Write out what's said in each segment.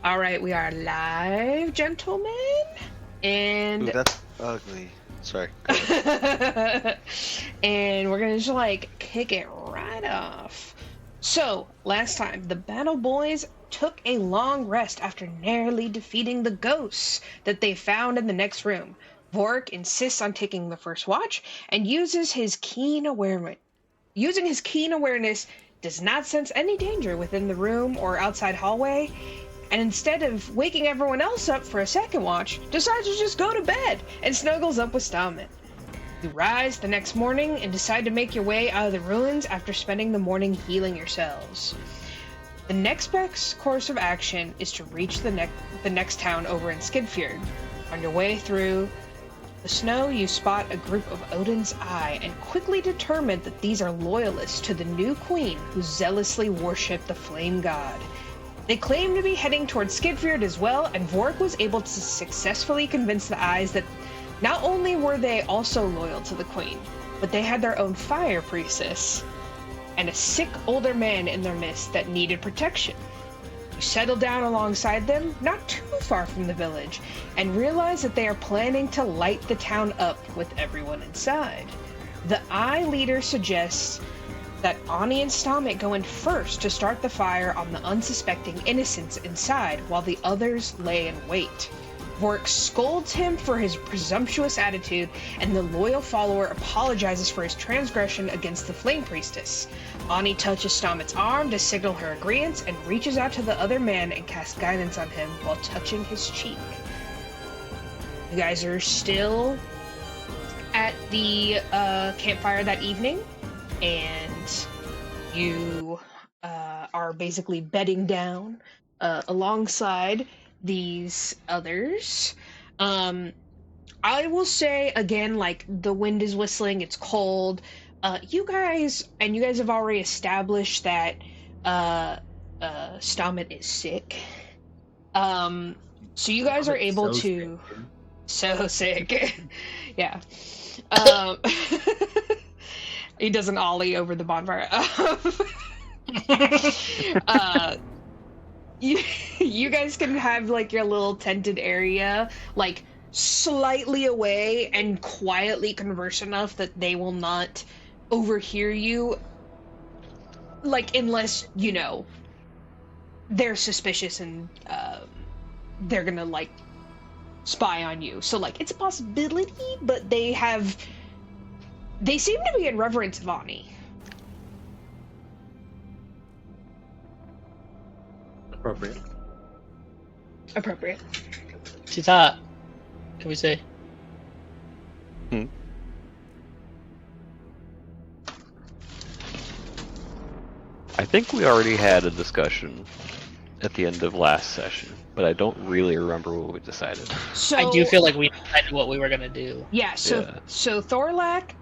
All right, we are live, gentlemen, and Ooh, that's ugly. Sorry. and we're gonna just like kick it right off. So last time, the Battle Boys took a long rest after narrowly defeating the ghosts that they found in the next room. Vorik insists on taking the first watch and uses his keen awareness. Using his keen awareness, does not sense any danger within the room or outside hallway, and instead of waking everyone else up for a second watch, decides to just go to bed and snuggles up with Stahmet. You rise the next morning and decide to make your way out of the ruins after spending the morning healing yourselves. The next best course of action is to reach the next town over in Skidhfyrd. On your way through the snow, you spot a group of Odhinn's Eye and quickly determine that these are loyalists to the new queen who zealously worship the flame god. They claim to be heading towards Skidhfyrd as well, and Vorik was able to successfully convince the Eyes that not only were they also loyal to the queen, but they had their own fire priestess and a sick older man in their midst that needed protection. You settle down alongside them, not too far from the village, and realize that they are planning to light the town up with everyone inside. The Eye leader suggests that Anni and Stahmet go in first to start the fire on the unsuspecting innocents inside, while the others lay in wait. Vorik scolds him for his presumptuous attitude, and the loyal follower apologizes for his transgression against the Flame Priestess. Anni touches Stahmet's arm to signal her agreement, and reaches out to the other man and casts guidance on him while touching his cheek. You guys are still at the campfire that evening, and you are basically bedding down alongside these others. I will say again, like, the wind is whistling, it's cold. You guys have already established that Stahmet is sick. So you guys are able to so sick. Yeah. He does an ollie over the bonfire. You guys can have like your little tented area, like slightly away, and quietly converse enough that they will not overhear you. Like, unless, you know, they're suspicious and they're gonna like spy on you. So like, it's a possibility, but they seem to be in reverence of Anni. Appropriate. She's hot. Can we say? I think we already had a discussion at the end of last session, but I don't really remember what we decided. So I do feel like we decided what we were gonna do. Yeah, so Thorlak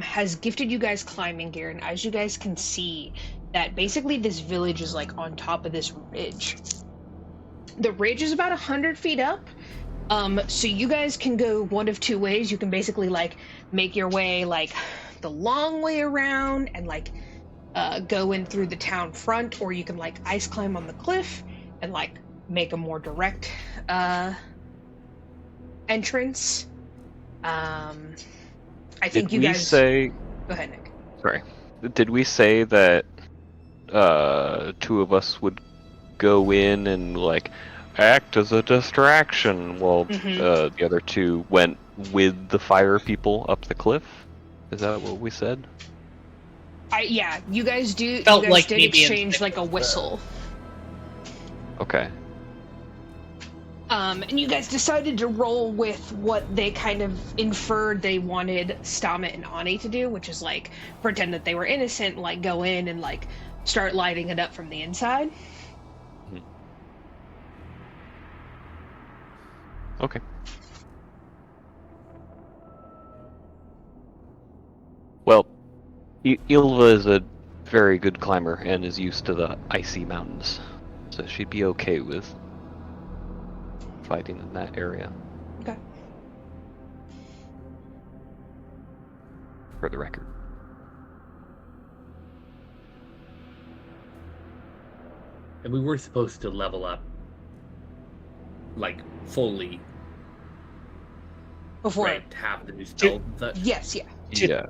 has gifted you guys climbing gear, and as you guys can see, that basically this village is like on top of this ridge. The ridge is about 100 feet up, so you guys can go one of two ways. You can basically like make your way like the long way around and like go in through the town front, or you can like ice climb on the cliff and like make a more direct entrance. I think you guys say... Go ahead, Nick. Sorry. Did we say that two of us would go in and like act as a distraction while the other two went with the fire people up the cliff? Is that what we said? Yeah, you guys do. Felt you guys like did exchange like a whistle. Okay. And you guys decided to roll with what they kind of inferred they wanted Stahmet and Anni to do, which is like pretend that they were innocent, like go in and like start lighting it up from the inside. Okay. Well, Ylva is a very good climber and is used to the icy mountains, so she'd be okay with fighting in that area. Okay. For the record. And we were supposed to level up like fully Before right, have the new spell. yes, yeah. Yeah.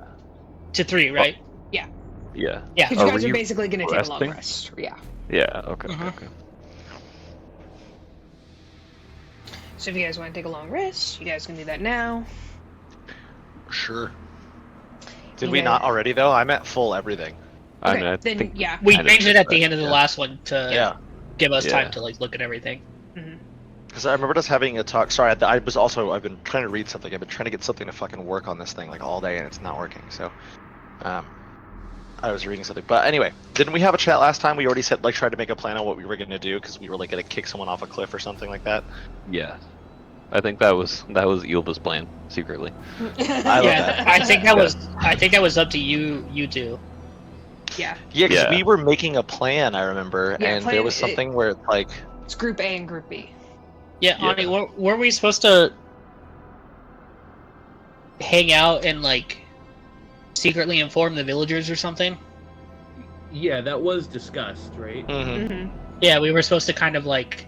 To 3, right? Yeah. Yeah. Because you guys are basically going to take a long resting? rest. Yeah. Yeah. Okay. Mhm. Okay. So if you guys want to take a long rest, you guys can do that now. Sure. Did You we guys- not already though? I'm at full everything. I Okay, mean, I then, think yeah. We kinda changed it did at the that, end of the yeah. last one to Yeah. give us Yeah. time to like look at everything. Mhm. Because I remember us having a talk. Sorry, I've been trying to read something. I've been trying to get something to fucking work on this thing like all day, and it's not working. So, I was reading something. But anyway, didn't we have a chat last time? We already said like tried to make a plan on what we were gonna do because we were like gonna kick someone off a cliff or something like that. Yeah. I think that was Ilva's plan secretly. I love Yeah, that. I think that was up to you two. Yeah. Yeah, because Yeah. we were making a plan. I remember, Yeah, and plan- there was something where like It's Group A and Group B. Yeah, Yeah. Anni, were we supposed to hang out and like secretly inform the villagers or something? Yeah, that was discussed, right? mhm. Mm-hmm. Yeah, we were supposed to kind of like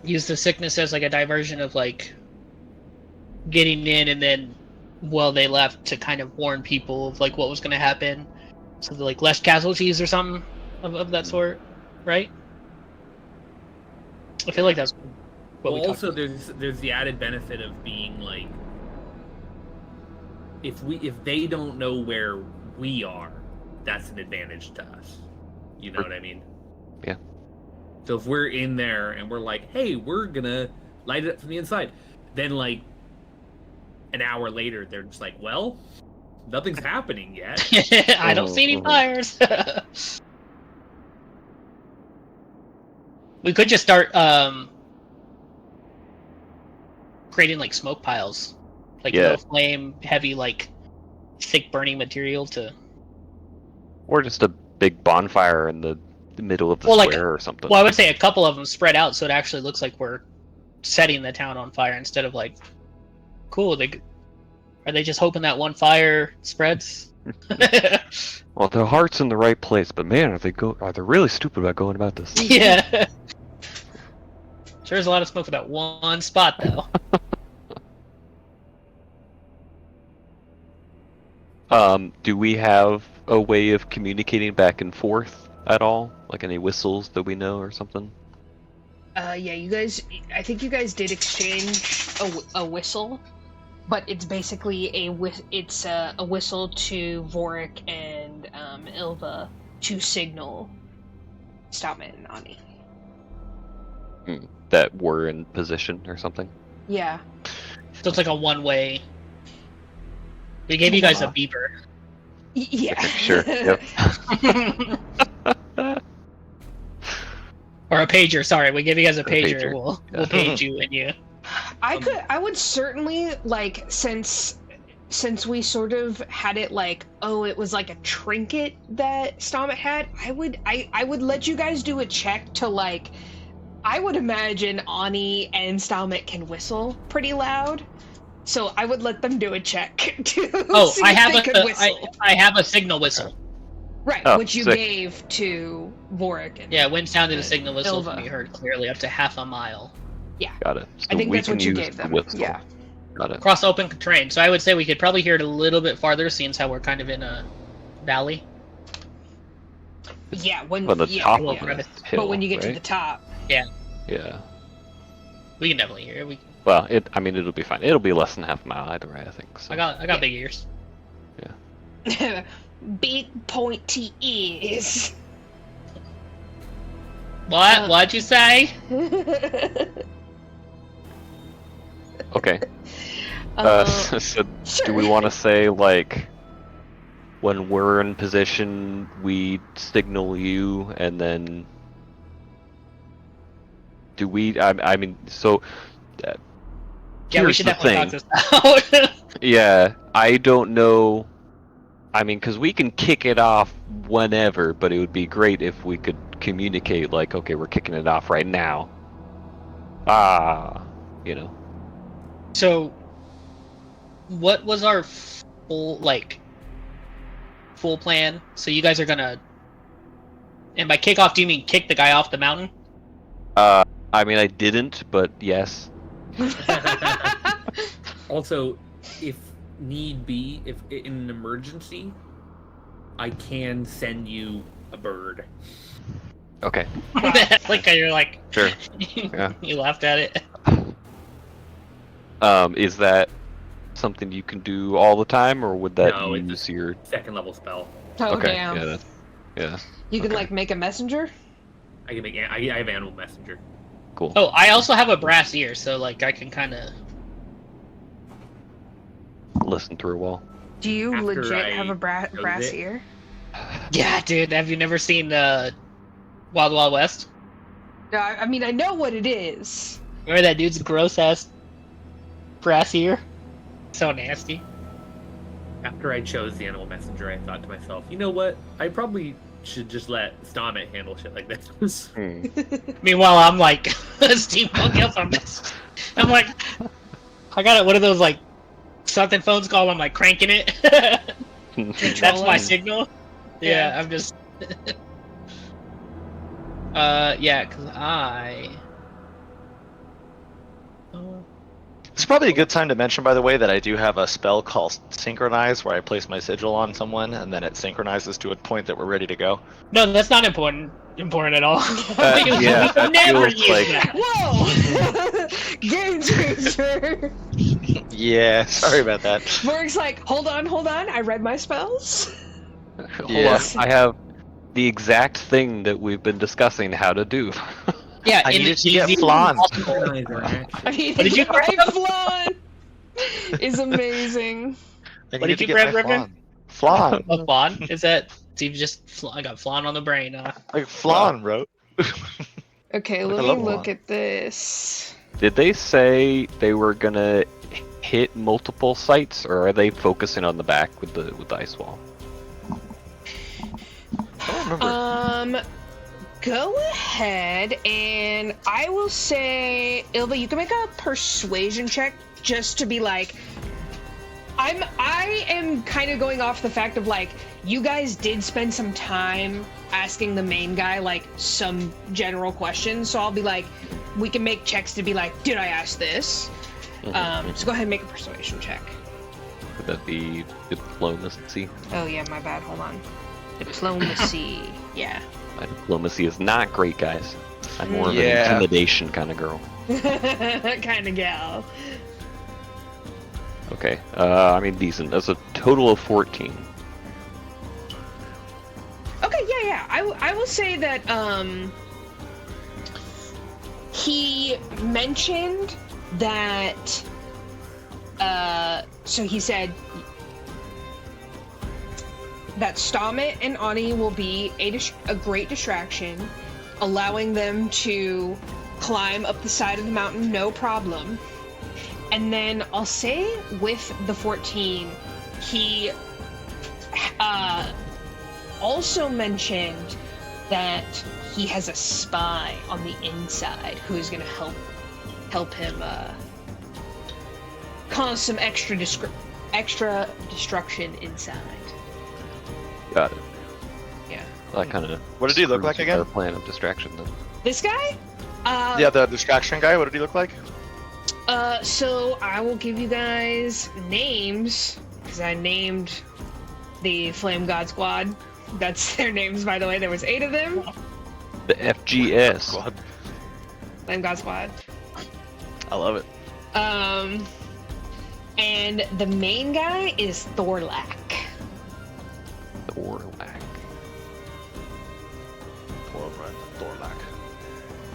use the sickness as like a diversion of like getting in, and then while they left to kind of warn people of like what was going to happen, so like less casualties or something of that sort, right? I feel like that's what Well, we also talked about. there's the added benefit of being like, if they don't know where we are, that's an advantage to us. You know what I mean? Yeah. So if we're in there and we're like, hey, we're gonna light it up from the inside, then like an hour later they're just like, well, nothing's happening yet. I don't see any Mhm. fires. We could just start creating like smoke piles, like Yeah. low flame, heavy, like thick burning material to. Or just a big bonfire in the middle of the Well, like- square or something. Well, I would say a couple of them spread out, so it actually looks like we're setting the town on fire instead of like, cool. Are they just hoping that one fire spreads? Well, their heart's in the right place, but man, are they really stupid about going about this? Yeah. Sure is a lot of smoke for that one spot, though. Do we have a way of communicating back and forth at all? Like any whistles that we know or something? Yeah, you guys. I think you guys did exchange a whistle, but it's basically a whistle to Vorik and Ilva to signal Stahmet and Anni. That we're in position or something? Yeah. So it's like a one-way. We gave you guys a beeper. Yeah. Sure. Yep. Or a pager, sorry. We gave you guys a pager. pager. We'll Yeah. page you and you. I would certainly like since we sort of had it like, oh, it was like a trinket that Stahmet had. I would let you guys do a check to like. I would imagine Anni and Stahmet can whistle pretty loud, so I would let them do a check to Oh, see I if have they could a whistle. I have a signal whistle. Right, Oh, which you sick. gave to Vorik. And, Yeah, wind sounded a and signal whistle Ilva. can be heard clearly up to half a mile. Got it. So I think we that's can what you use gave the them. whistle. Yeah. Got it. Across open terrain. So I would say we could probably hear it a little bit farther, seeing how we're kind of in a valley. Yeah, when On the yeah, top yeah. of the hill, But when you get to right? the top, Yeah. We can definitely hear it. Well, it'll be fine. It'll be less than half a mile either way, I think. So. I got Yeah. big ears. big pointy ears. What? What'd you say? Okay. Uh, So sure. do we want to say like when we're in position we signal you and then do we? I mean, so. Yeah, we here's should the definitely thing. talk this out. Yeah, I don't know. I mean, because we can kick it off whenever, but it would be great if we could communicate, like, okay, we're kicking it off right now. You know. So, what was our full plan? So you guys are gonna, and by kick off, do you mean kick the guy off the mountain? I mean, I didn't, but yes. Also, if need be, if in an emergency, I can send you a bird. Okay. Like you're like, Sure. Yeah. you laughed at it. Is that something you can do all the time, or would that No, use your? Second level spell. Oh Okay. damn. Yeah. Yeah. You could okay. like make a messenger. I can make. I have animal messenger. Cool. Oh, I also have a brass ear, so like I can kind of. Listen through a wall. Do you After legit I have a brass chose it. ear? Yeah, dude. Have you never seen Wild Wild West? No, I mean I know what it is. Remember that dude's gross ass brass ear? So nasty. After I chose the animal messenger, I thought to myself, you know what? I probably should just let Stahmet handle shit like this. Hmm. Meanwhile, I'm like steampunk elf on this. I'm like, I got it. What are those like something phones called? I'm like cranking it. That's my signal. Yeah, I'm just. Yeah, because I. It's probably a good time to mention, by the way, that I do have a spell called Synchronize, where I place my sigil on someone, and then it synchronizes to a point that we're ready to go. No, that's not important at all. Yeah, that Never feels use like- that. Whoa! Game changer. Yeah, sorry about that. Vorik's like, hold on. I read my spells. Hold Yeah. on. I have the exact thing that we've been discussing how to do. Yeah, I in needed the to get easiest flan. possible- I mean, What did you right, grab? flan is amazing. I What needed did you to get grab, my Griffin? flan. A flan? Is that? So you just I got flan on the brain. Like flan, bro. Okay, I let me love look flan. at this. Did they say they were gonna hit multiple sites, or are they focusing on the back with the ice wall? I don't remember. Go ahead and I will say, Ilva, you can make a persuasion check just to be like, I am kind of going off the fact of like, you guys did spend some time asking the main guy like some general questions, so I'll be like, we can make checks to be like, did I ask this? So go ahead and make a persuasion check. Would that be diplomacy? Oh yeah, my bad. Hold on. Diplomacy. Yeah. My diplomacy is not great, guys. I'm more of an Yeah. intimidation kind of girl. Kind of gal. Okay, I mean decent. That's a total of 14. Okay, yeah. I will say that he mentioned that so he said that Stahmet and Anni will be a great distraction, allowing them to climb up the side of the mountain no problem. And then I'll say with the 14, he also mentioned that he has a spy on the inside who is going to help him cause some extra destruction inside. Got it. Yeah. That kind of. What did he look like again? Our plan of distraction then. This guy? Yeah, the distraction guy. What did he look like? So I will give you guys names because I named the Flame God Squad. That's their names, by the way. There was 8 of them. The FGS. Squad. Flame God Squad. I love it. And the main guy is Thorlak. Thorlak. Thorlak.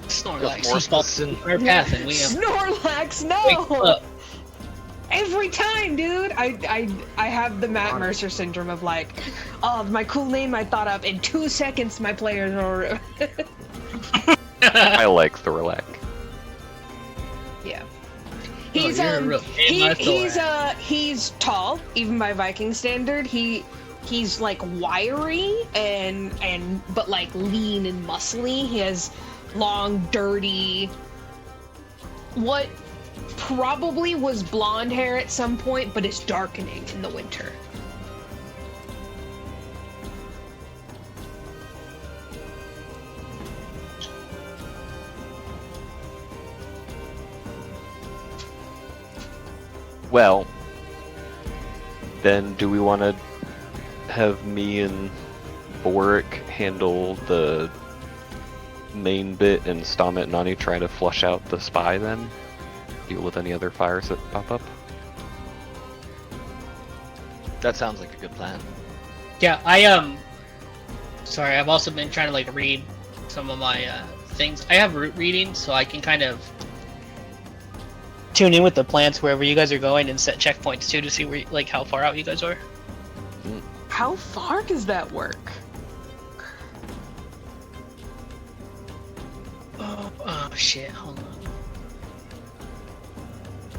Snorlax. More He falls specific. our path, and we have Snorlax, wake no! up. Every time, dude! I have the Matt Mercer syndrome of like, oh, my cool name I thought up in 2 seconds. My players are. I like Thorlak. Yeah. Oh, He's you're a real pain in my he's tall, even by Viking standard. He's like wiry and but like lean and muscly. He has long, dirty, what probably was blonde hair at some point, but it's darkening in the winter. Well, then do we want to have me and Vorik handle the main bit and Stahmet and Anni try to flush out the spy then? Deal with any other fires that pop up? That sounds like a good plan. Yeah, sorry, I've also been trying to like read some of my things. I have route reading, so I can kind of tune in with the plants wherever you guys are going and set checkpoints too to see where, like, how far out you guys are. How far does that work? Oh shit! Hold on.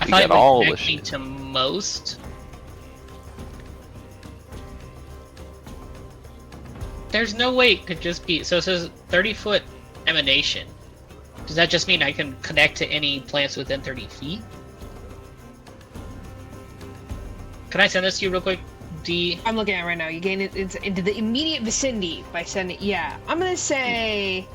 I We thought got it would all the connect me shit. to most. There's no way it could just be. So it says 30-foot emanation. Does that just mean I can connect to any plants within 30 feet? Can I send this to you real quick, D? I'm looking at it right now. You gain it into the immediate vicinity by sending. Yeah, I'm gonna say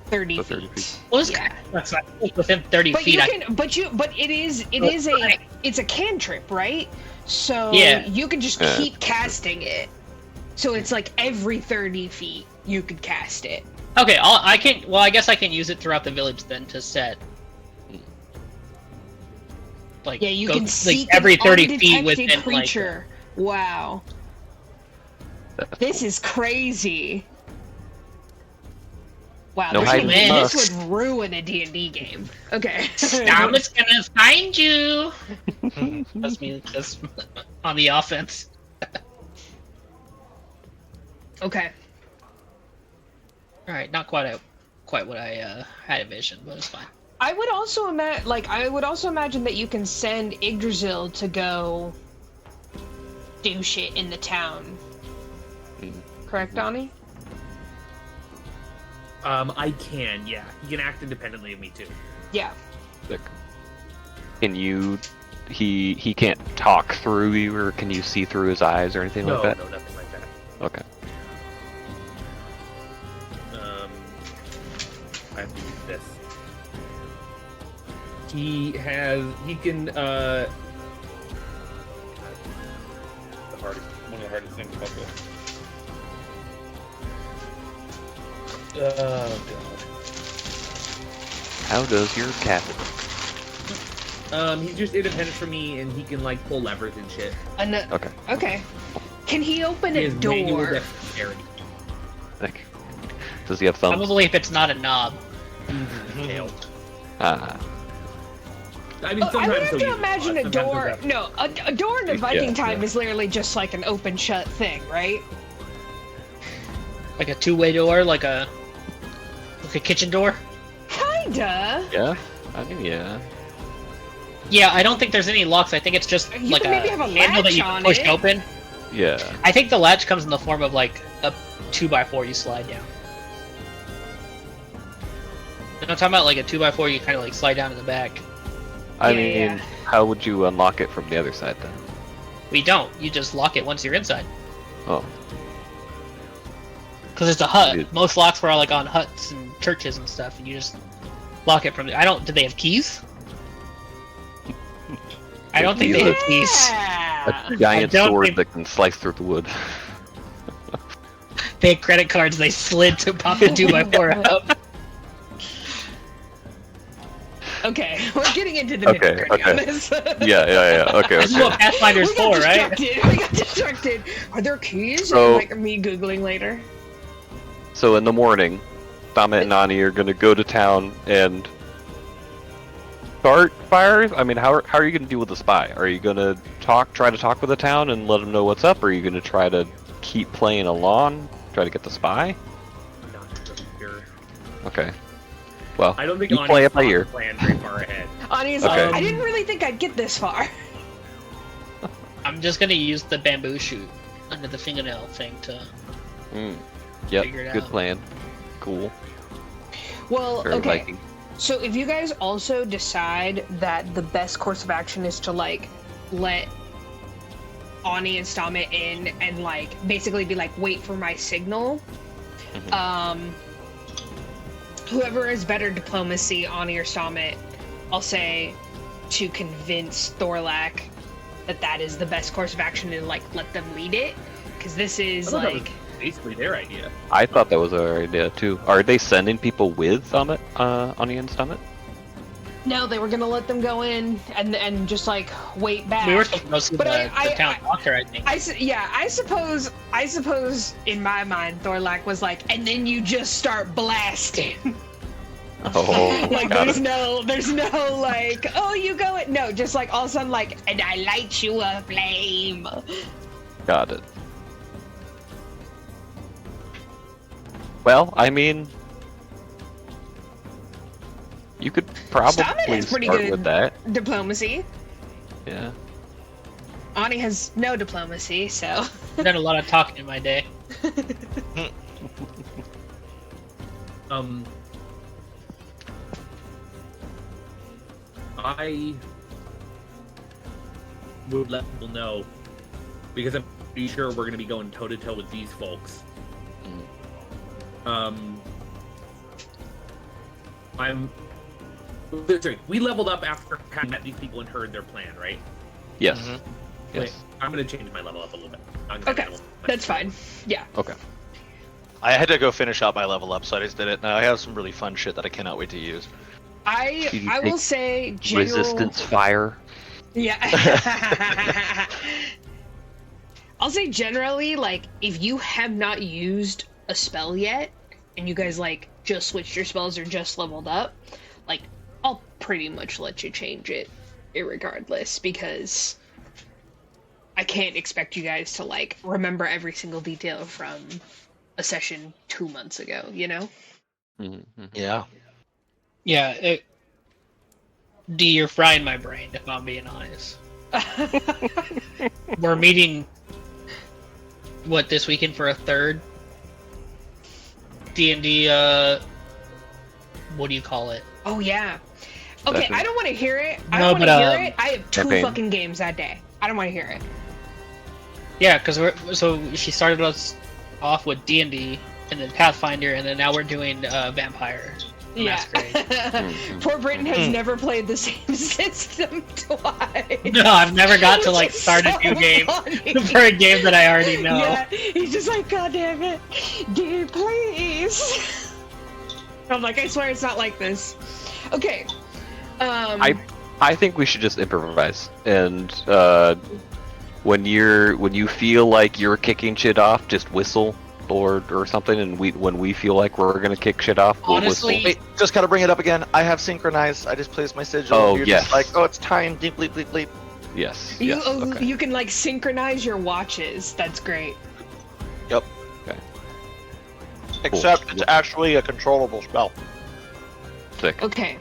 30 So feet. 30 feet. Well, it's Yeah. that's not within 30 But feet. you I- can, but it's a cantrip, right? So Yeah. you can just Yeah. keep casting it. So it's like every 30 feet you could cast it. Okay, I can. Well, I guess I can use it throughout the village then to set. Like, Yeah, you go, can like, seek every an 30 feet undetected within creature. Wow, That's this cool. is crazy. Wow, No this, hiding would, in this us. would ruin a D&D game. Okay. Like, Stahmet's gonna find you. That's me. That's on the offense. Okay. All right, not quite what I had envisioned, but it's fine. I would also imagine that you can send Yggdrasil to go do shit in the town. Correct, Anni? I can, yeah. He can act independently of me too. Yeah. Sick. Can you? He can't talk through you, or can you see through his eyes or anything No, like that? no, nothing like that. Okay. I have to use this. He can, one of the hardest things about this. Oh, How does your cat? God. He's just independent from me, and he can, like, pull levers and shit. Okay. Okay. Can he open He a has manual door? dexterity. Like, does he have thumbs? Probably if it's not a knob. Tail. Ah. I mean, I would sometimes have he'll to use it, imagine a sometimes he'll door. have- No, a door in a Viking Yeah, time yeah. is literally just like an open shut thing, right? Like a two-way door, like a kitchen door. Kinda. Yeah. I mean, yeah. Yeah, I don't think there's any locks. I think it's just You like can maybe have a handle that latch you on can push it. open. Yeah. I think the latch comes in the form of like a 2x4 you slide down. And I'm talking about like a 2x4 you kind of like slide down in the back. I Yeah, mean, yeah. how would you unlock it from the other side then? We don't. You just lock it once you're inside. Oh. Because it's a hut. Dude. Most locks were like on huts and churches and stuff, and you just lock it from the. I don't. Do they have keys? I don't think they have keys. Yeah. A giant don't sword think- that can slice through the wood. They had credit cards. They slid to pop the 2x4 out. Okay, we're getting into the Okay, nitty-gritty on okay. this. Yeah. Okay, This is what okay. Pathfinder's We got for, right? distracted. We got distracted. Are there keys? So- Like me googling later. So in the morning, Stahmet and Anni are gonna go to town and start fires. I mean, how are you gonna deal with the spy? Are you gonna try to talk with the town and let them know what's up? Or are you gonna try to keep playing along, try to get the spy? I'm not really sure. Okay. Well, I don't think you Anni's play it by thought ear. the plan very far ahead. Anni's Okay. like, I didn't really think I'd get this far. I'm just gonna use the bamboo shoot under the fingernail thing to. Yep. Figure it Good out. plan. Cool. Well, Very okay. Viking. So if you guys also decide that the best course of action is to like let Anni and Stahmet in and like basically be like, wait for my signal. Whoever has better diplomacy, Anni or Stahmet, I'll say to convince Thorlak that is the best course of action and like let them lead it, because this is I thought that like. was basically their idea. I thought that was our idea too. Are they sending people with Stahmet, Anni and Stahmet? No, they were gonna let them go in and just like wait back. We were supposed to go see But the town doctor, I think. I suppose in my mind Thorlak was like, and then you just start blasting. Oh, Like got there's it. no like, oh you go it. No, just like all of a sudden like, and I light you a flame. Got it. Well, I mean, you could probably Stahmet has pretty start good with that. diplomacy. Yeah. Anni has no diplomacy, so. I've done a lot of talking in my day. I would let people know because I'm pretty sure we're going to be going toe to toe with these folks. Sorry, we leveled up after having met these people and heard their plan, right? Yes. Mhm. Yes. Wait, I'm going to change my level up a little bit. Okay, that's fine. Yeah. Okay. I had to go finish out my level up, so I just did it. Now I have some really fun shit that I cannot wait to use. I Did you will take say general. Resistance fire. Yeah. I'll say generally, like, if you have not used a spell yet, and you guys, like, just switched your spells or just leveled up, like, I'll pretty much let you change it irregardless, because I can't expect you guys to, like, remember every single detail from a session 2 months ago, you know? Mm-hmm. Yeah. Yeah, D, you're frying my brain, if I'm being honest. We're meeting, what, this weekend for a third D&D, what do you call it? Oh, yeah. Okay, Session. I don't want to hear it. I No, don't want to but, hear it. I have 2 campaign. fucking games that day. I don't want to hear it. Yeah, because she started us off with D&D, and then Pathfinder, and then now we're doing Vampire Masquerade. Poor Britain has never played the same system twice. No, I've never got to, like, Which is start a so new game funny. for a game that I already know. Yeah, he's just like, God damn it, dude, please. I'm like, I swear it's not like this. Okay. I think we should just improvise, and when you feel like you're kicking shit off, just whistle or something, and when we feel like we're gonna kick shit off, we'll Honestly- whistle. Wait, just gotta bring it up again. I have synchronized. I just placed my sigil. Oh, You're yes. just like, oh, it's time. Bleep, bleep, bleep, bleep. Yes. you, Yes. Okay. you can like synchronize your watches. That's great. Yep. Okay. Except it's actually a controllable spell. Sick. Okay.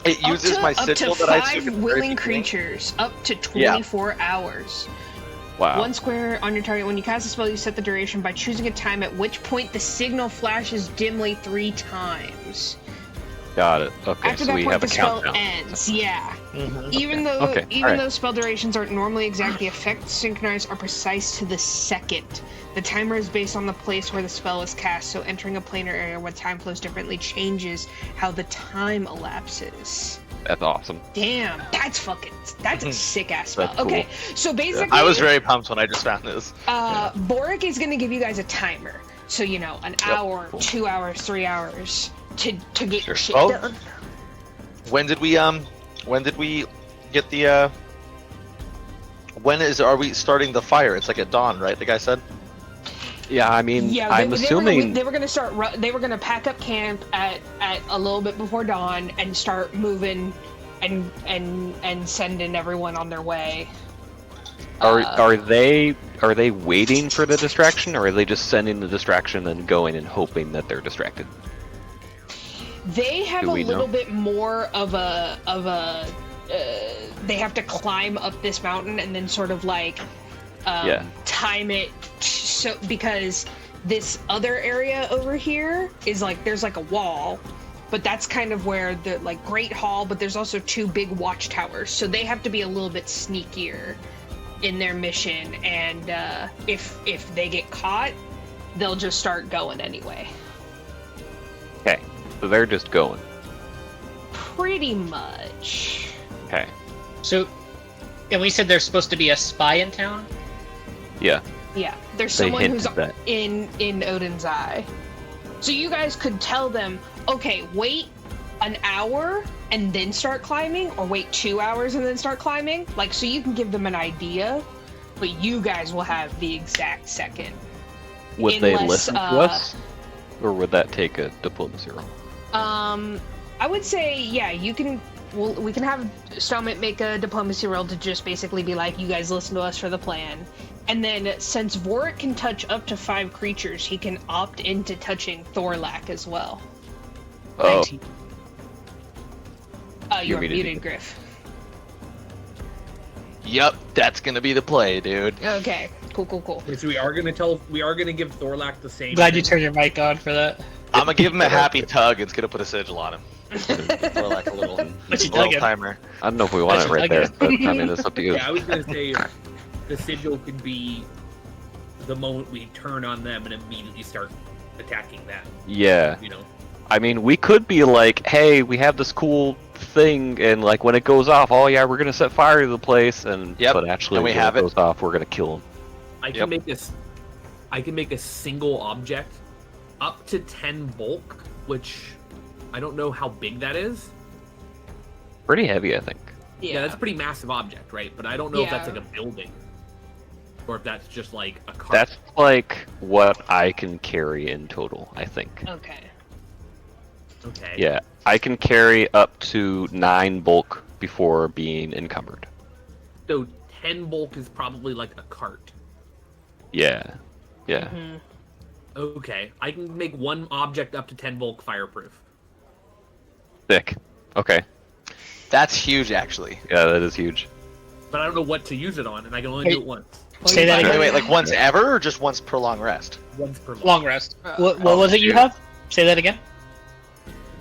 It uses my up sigil to that I 5 took at the very willing beginning. creatures, up to 24 hours. Wow. 1 square on your target. When you cast a spell, you set the duration by choosing a time at which point the signal flashes dimly 3 times. Got it. Okay. After So that we point, have the a spell countdown. ends. Yeah. Mhm. Even Okay, though alright. spell durations aren't normally exact, the effects synchronized are precise to the second. The timer is based on the place where the spell is cast, so entering a planar area where time flows differently changes how the time elapses. That's awesome. Damn, that's a sick ass spell. That's cool. Okay, so basically, I was very pumped when I just found this. Vorik is gonna give you guys a timer. So you know, an hour, cool. 2 hours, 3 hours to get your shit Oh. done. When did we get the are we starting the fire? It's like at dawn, right? The guy said. Yeah. I mean, Yeah, I'm assuming. they were gonna start. They were gonna pack up camp at a little bit before dawn and start moving, and sending everyone on their way. Are they waiting for the distraction, or are they just sending the distraction and going and hoping that they're distracted? They have Do a we little know? bit more of a. They have to climb up this mountain and then sort of like time it so because this other area over here is like there's like a wall, but that's kind of where the like Great Hall, but there's also 2 big watchtowers, so they have to be a little bit sneakier in their mission, and if they get caught, they'll just start going anyway. Okay. So they're just going. Pretty much. Okay. So, And we said there's supposed to be a spy in town? Yeah. Yeah, there's They someone who's hinted that. in Odin's eye. So you guys could tell them, okay, wait an hour and then start climbing, or wait 2 hours and then start climbing. Like, so you can give them an idea, but you guys will have the exact second. Would they Unless, listen to us? Or would that take a diplomacy roll? I would say, yeah, you can. Well, we can have Stahmet make a diplomacy roll to just basically be like, you guys listen to us for the plan. And then, since Vorik can touch up to 5 creatures, he can opt into touching Thorlak as well. Oh, 19. You're muted muted, again. Griff. Yep, that's gonna be the play, dude. Okay, cool. Okay, so we are gonna give Thorlak the same. Glad you thing. turned your mic on for that. I'm gonna give him a happy tug. It's gonna put a sigil on him. For like a little, What you little tugging? timer. I don't know if we want it right there, but I mean, it's up to you. Yeah, I was gonna say the sigil could be the moment we turn on them and immediately start attacking them. Yeah. You know. I mean, we could be like, hey, we have this cool thing, and like when it goes off, oh yeah, we're gonna set fire to the place, and Yep, but actually and we when have it it. goes off, we're gonna kill them. I can Yep. make this. I can make a single object up to 10 bulk, which I don't know how big that is. Pretty heavy, I think. Yeah, that's a pretty massive object, right? But I don't know if that's Yeah. like a building, or if that's just like a cart. That's like what I can carry in total, I think. Okay. okay. Yeah, I can carry up to 9 bulk before being encumbered. So 10 bulk is probably like a cart. Yeah, yeah. Mm-hmm. Okay, I can make one object up to 10 bulk fireproof. Thick. Okay. That's huge, actually. Yeah, that is huge. But I don't know what to use it on, and I can only do it once. Say that Wait, again. wait, like once ever, or just once per long rest? Once per month. Long rest. What was it you have? Say that again.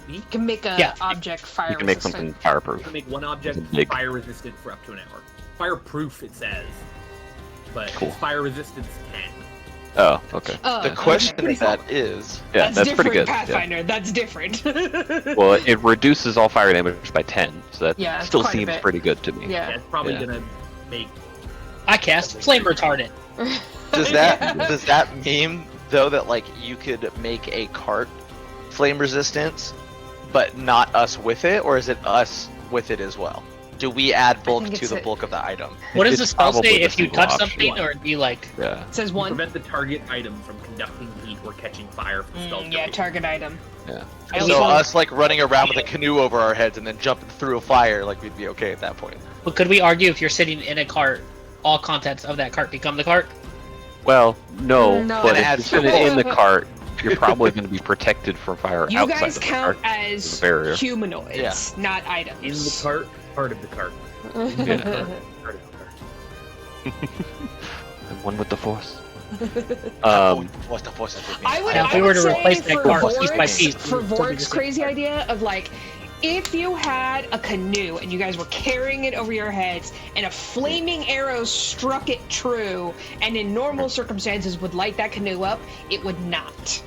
You can make a Yeah. object fire You can make resistant. something You fireproof. can make one object Big. fire resistant for up to an hour. Fireproof, it says. But Cool. fire resistance 10. Oh, okay. The Oh, question okay. of that is, Yeah, that's different, pretty good. Yeah. Pathfinder. That's different. Well, it reduces all fire damage by 10, so that Yeah, it's still quite a seems bit. pretty good to me. Yeah. That's probably Yeah. gonna make. I cast flame retardant. does that mean though that like you could make a cart flame resistance, but not us with it, or is it us with it as well? Do we add bulk think to it's the a- bulk of the item? What does It's the spell probably say the if you single touch option. something, or be like? Yeah. It says You one. prevent the target item from conducting heat or catching fire from spell Yeah, duration. target item. Yeah. I So also- us like running around with a canoe over our heads and then jumping through a fire, like we'd be okay at that point. But could we argue if you're sitting in a cart, all contents of that cart become the cart? Well, no, No. but It if adds you're to sitting in the bulk. cart, you're probably going to be protected from fire You outside guys of the count cart. as barrier. humanoids, Yeah. not items. In the cart, part of the cart. Yeah. Part of the cart. I'm one with the force. Um, What's the force is with me? I would, And if I we were would to say replace that for cart piece by Vorik's- piece, for it would still be the Vorik's same crazy cart. idea of like, if you had a canoe and you guys were carrying it over your heads and a flaming arrow struck it true and in normal circumstances would light that canoe up, it would not.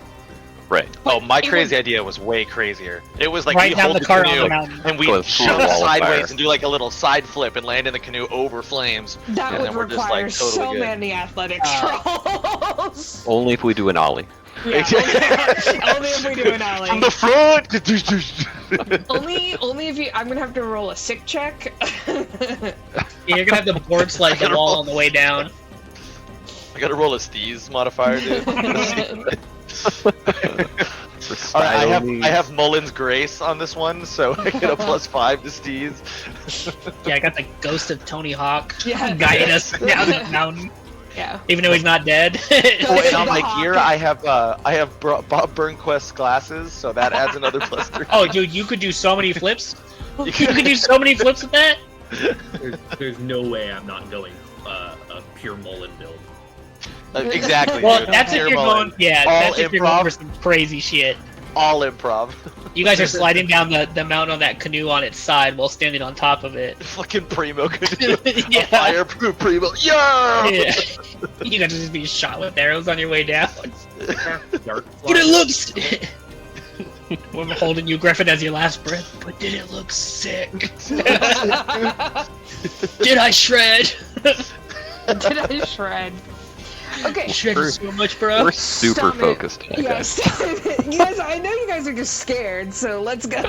right. Oh, my It crazy would- idea was way crazier. It was like Right we down hold the the cart on canoe the mountain. and we Go through a jump wall of sideways fire. and do like a little side flip and land in the canoe over flames. That And would then we're just, require like, totally so good. many athletics rolls. Only if we do an ollie. Yeah, only if we do an alley. From the front. Only if you. I'm gonna have to roll a sick check. You're gonna have to board slide the wall on the way down. I gotta roll a Steez modifier, dude. For Alright, styling. I have Mullen's Grace on this one, so I get a +5 to Steez. Yeah, I got the ghost of Tony Hawk Yeah. guiding us down the mountain, Yeah. even though he's not dead. Oh, and on The my Hawk. gear, I have Bob Burnquist's glasses, so that adds another +3. Oh, dude, you could do so many flips. You could do so many flips with that. There's no way I'm not going a pure Mullen build. Exactly. Well, dude. that's if Dear you're Mullen. going. Yeah, All that's if you're going improv. for some crazy shit. All improv. You guys are sliding down the mountain on that canoe on its side while standing on top of it. Fucking primo canoe. Yeah. A fireproof primo. Yeah! Yeah. You guys are just being shot with arrows on your way down. Dark But it fly. looks. I'm holding you, Griffin, as your last breath. But did it look sick? Did I shred? Did I shred? Okay. You shredded so much, bro. We're super Stahmet. focused. Okay. Yes. You guys, I know you guys are just scared, so let's go.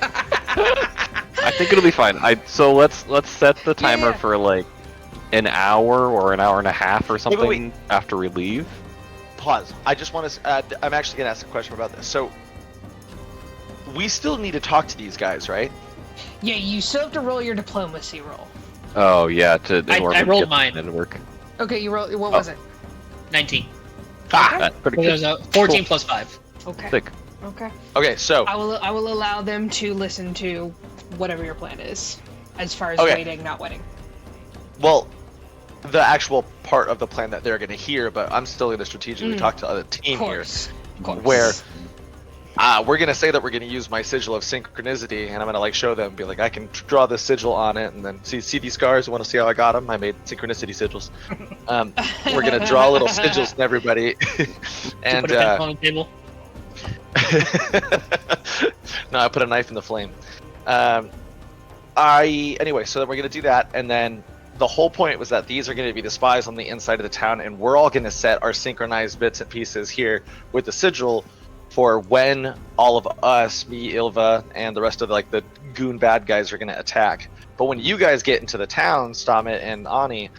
I think it'll be fine. So let's set the timer Yeah. for like an hour or an hour and a half or something wait. after we leave. Pause. I just want to. I'm actually going to ask a question about this. So, we still need to talk to these guys, right? Yeah, you still have to roll your diplomacy roll. Oh yeah, in order I to rolled get mine. it to work. Okay, you roll. What was it? 19. Ah, That's pretty So good. there's a 14 plus 5. Okay. Sick. Okay. okay, so I will allow them to listen to whatever your plan is, as far as Okay. waiting, not wedding. well, the actual part of the plan that they're going to hear, but I'm still going to strategically talk to the team Of course. Of course. where we're going to say that we're going to use my sigil of synchronicity, and I'm going to like show them, be like, I can draw this sigil on it, and then see these scars. Want to see how I got them? I made synchronicity sigils. We're going to draw little sigils in everybody, and Put a pen on the table. no, I put a knife in the flame. Anyway, so we're gonna do that, and then the whole point was that these are going to be the spies on the inside of the town, and we're all going to set our synchronized bits and pieces here with the sigil for when all of us, me, Ilva, and the rest of like the goon bad guys are going to attack. But when you guys get into the town, Stahmet and Anni,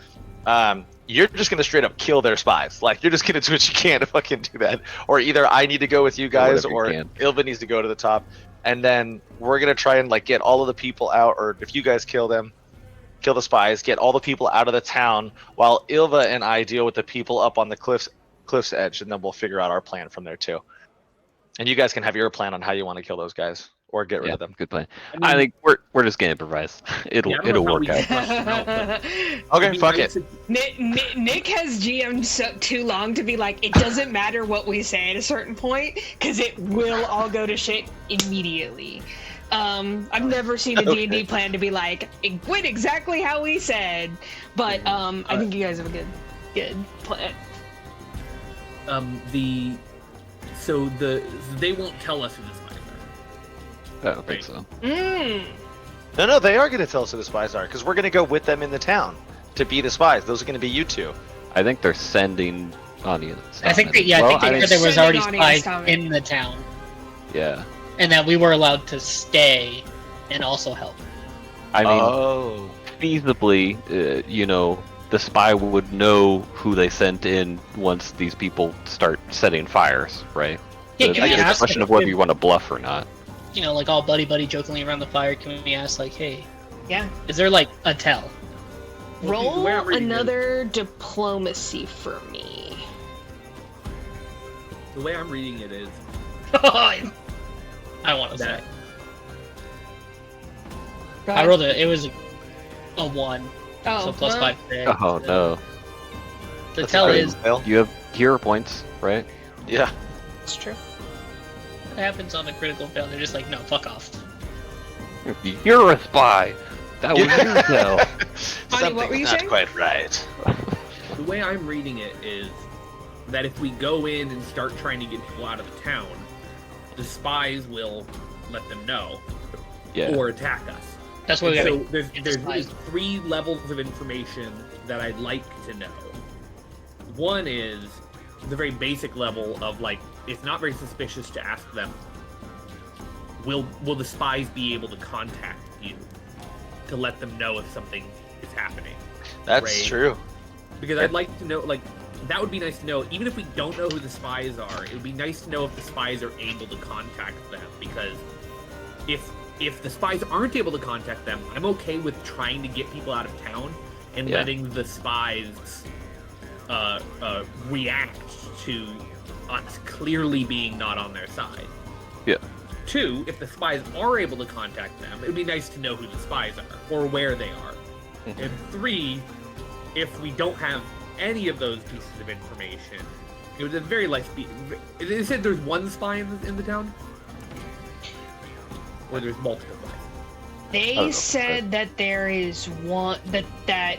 you're just going to straight up kill their spies. Like, you're just going to do what you can to fucking do that. Or either I need to go with you guys, or whatever you can. Ilva needs to go to the top. And then we're going to try and like get all of the people out, or if you guys kill them, kill the spies, get all the people out of the town, while Ilva and I deal with the people up on the cliff's edge, and then we'll figure out our plan from there too. And you guys can have your plan on how you want to kill those guys or get rid of them. Good plan. I mean- I think we're just gonna improvise. It'll Yeah, I don't know how work we out. can flesh them out, but Okay, it'd be fuck nice it. if- Nick has GM'd too long to be like, it doesn't matter what we say at a certain point, because it will all go to shit immediately. I've never seen a Okay. D&D plan to be like, it went exactly how we said, but I think you guys have a good plan. So they won't tell us who the spies are. I don't think so. No, they are going to tell us who the spies are, because we're going to go with them in the town to be the spies. Those are going to be you two. I think they're sending Anni and I think that, Stahmet. I think they heard there was already Sending Anni and spies Stahmet. in the town, Yeah. and that we were allowed to stay and also help. I mean, Oh. feasibly, the spy would know who they sent in once these people start setting fires, right? Yeah, So can I we guess it's a ask question of whether you want to bluff or not. Like all buddy jokingly around the fire, can we ask like, hey, Yeah. is there like a tell? Well, the Roll way I'm reading another diplomacy for me. The way I'm reading it is I want to say. that Go I ahead. rolled it was a 1, Oh, so plus well, 5 today. Oh no. The That's tell a is, fail. You have hero points, right? Yeah. It's true. what happens on a critical fail? They're just like, no, fuck off. You're a spy. That was your tell. Anni, what were you Something's not saying? quite right. the way I'm reading it is that if we go in and start trying to get people out of the town, the spies will let them know Yeah. or attack us. That's what we And gotta so there's get really spies. 3 levels of information that I'd like to know. One is the very basic level of like, it's not very suspicious to ask them, will the spies be able to contact you to let them know if something is happening? That's Right. true. Because I'd like to know, like, that would be nice to know. Even if we don't know who the spies are, it would be nice to know if the spies are able to contact them. Because if the spies aren't able to contact them, I'm okay with trying to get people out of town and Yeah. letting the spies react to us clearly being not on their side. Yeah. 2, if the spies are able to contact them, it would be nice to know who the spies are or where they are. And 3, if we don't have any of those pieces of information, it would at the very least be. They said there's one spy in the town, or there's multiple spies. They know. said that there is one that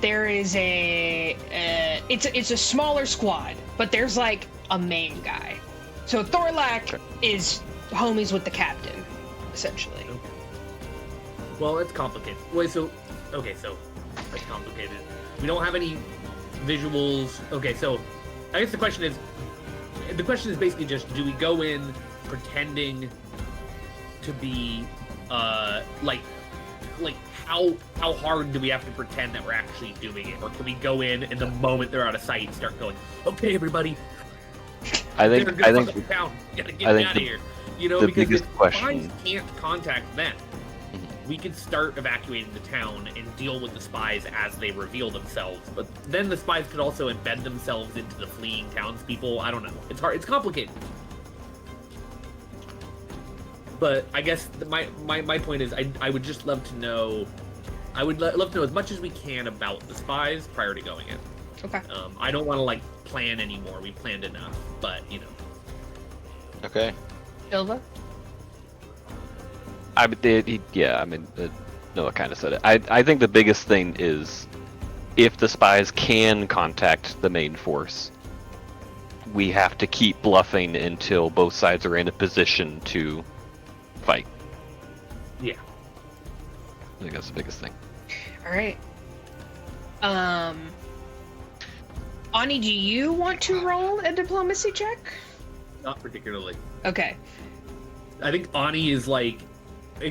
there is a it's a smaller squad, but there's like a main guy. So Thorlak is homies with the captain, essentially. Well, it's complicated. Wait, so it's complicated. We don't have any visuals. Okay, so I guess the question is basically just, do we go in pretending to be like how hard do we have to pretend that we're actually doing it, or can we go in and the moment they're out of sight start going, okay, everybody, I think town. Gotta get out of here. You know, the because biggest if question- spies can't contact them, we could start evacuating the town and deal with the spies as they reveal themselves. But then the spies could also embed themselves into the fleeing townspeople. I don't know. It's hard. It's complicated. But I guess my point is, I would just love to know. I would love to know as much as we can about the spies prior to going in. Okay. I don't want to like plan anymore. We planned enough, but you know. Okay. Ilva? Noah kind of said it. I think the biggest thing is, if the spies can contact the main force, we have to keep bluffing until both sides are in a position to fight. Yeah. I think that's the biggest thing. All right. Anni, do you want to roll a diplomacy check? Not particularly. Okay. I think Anni is like,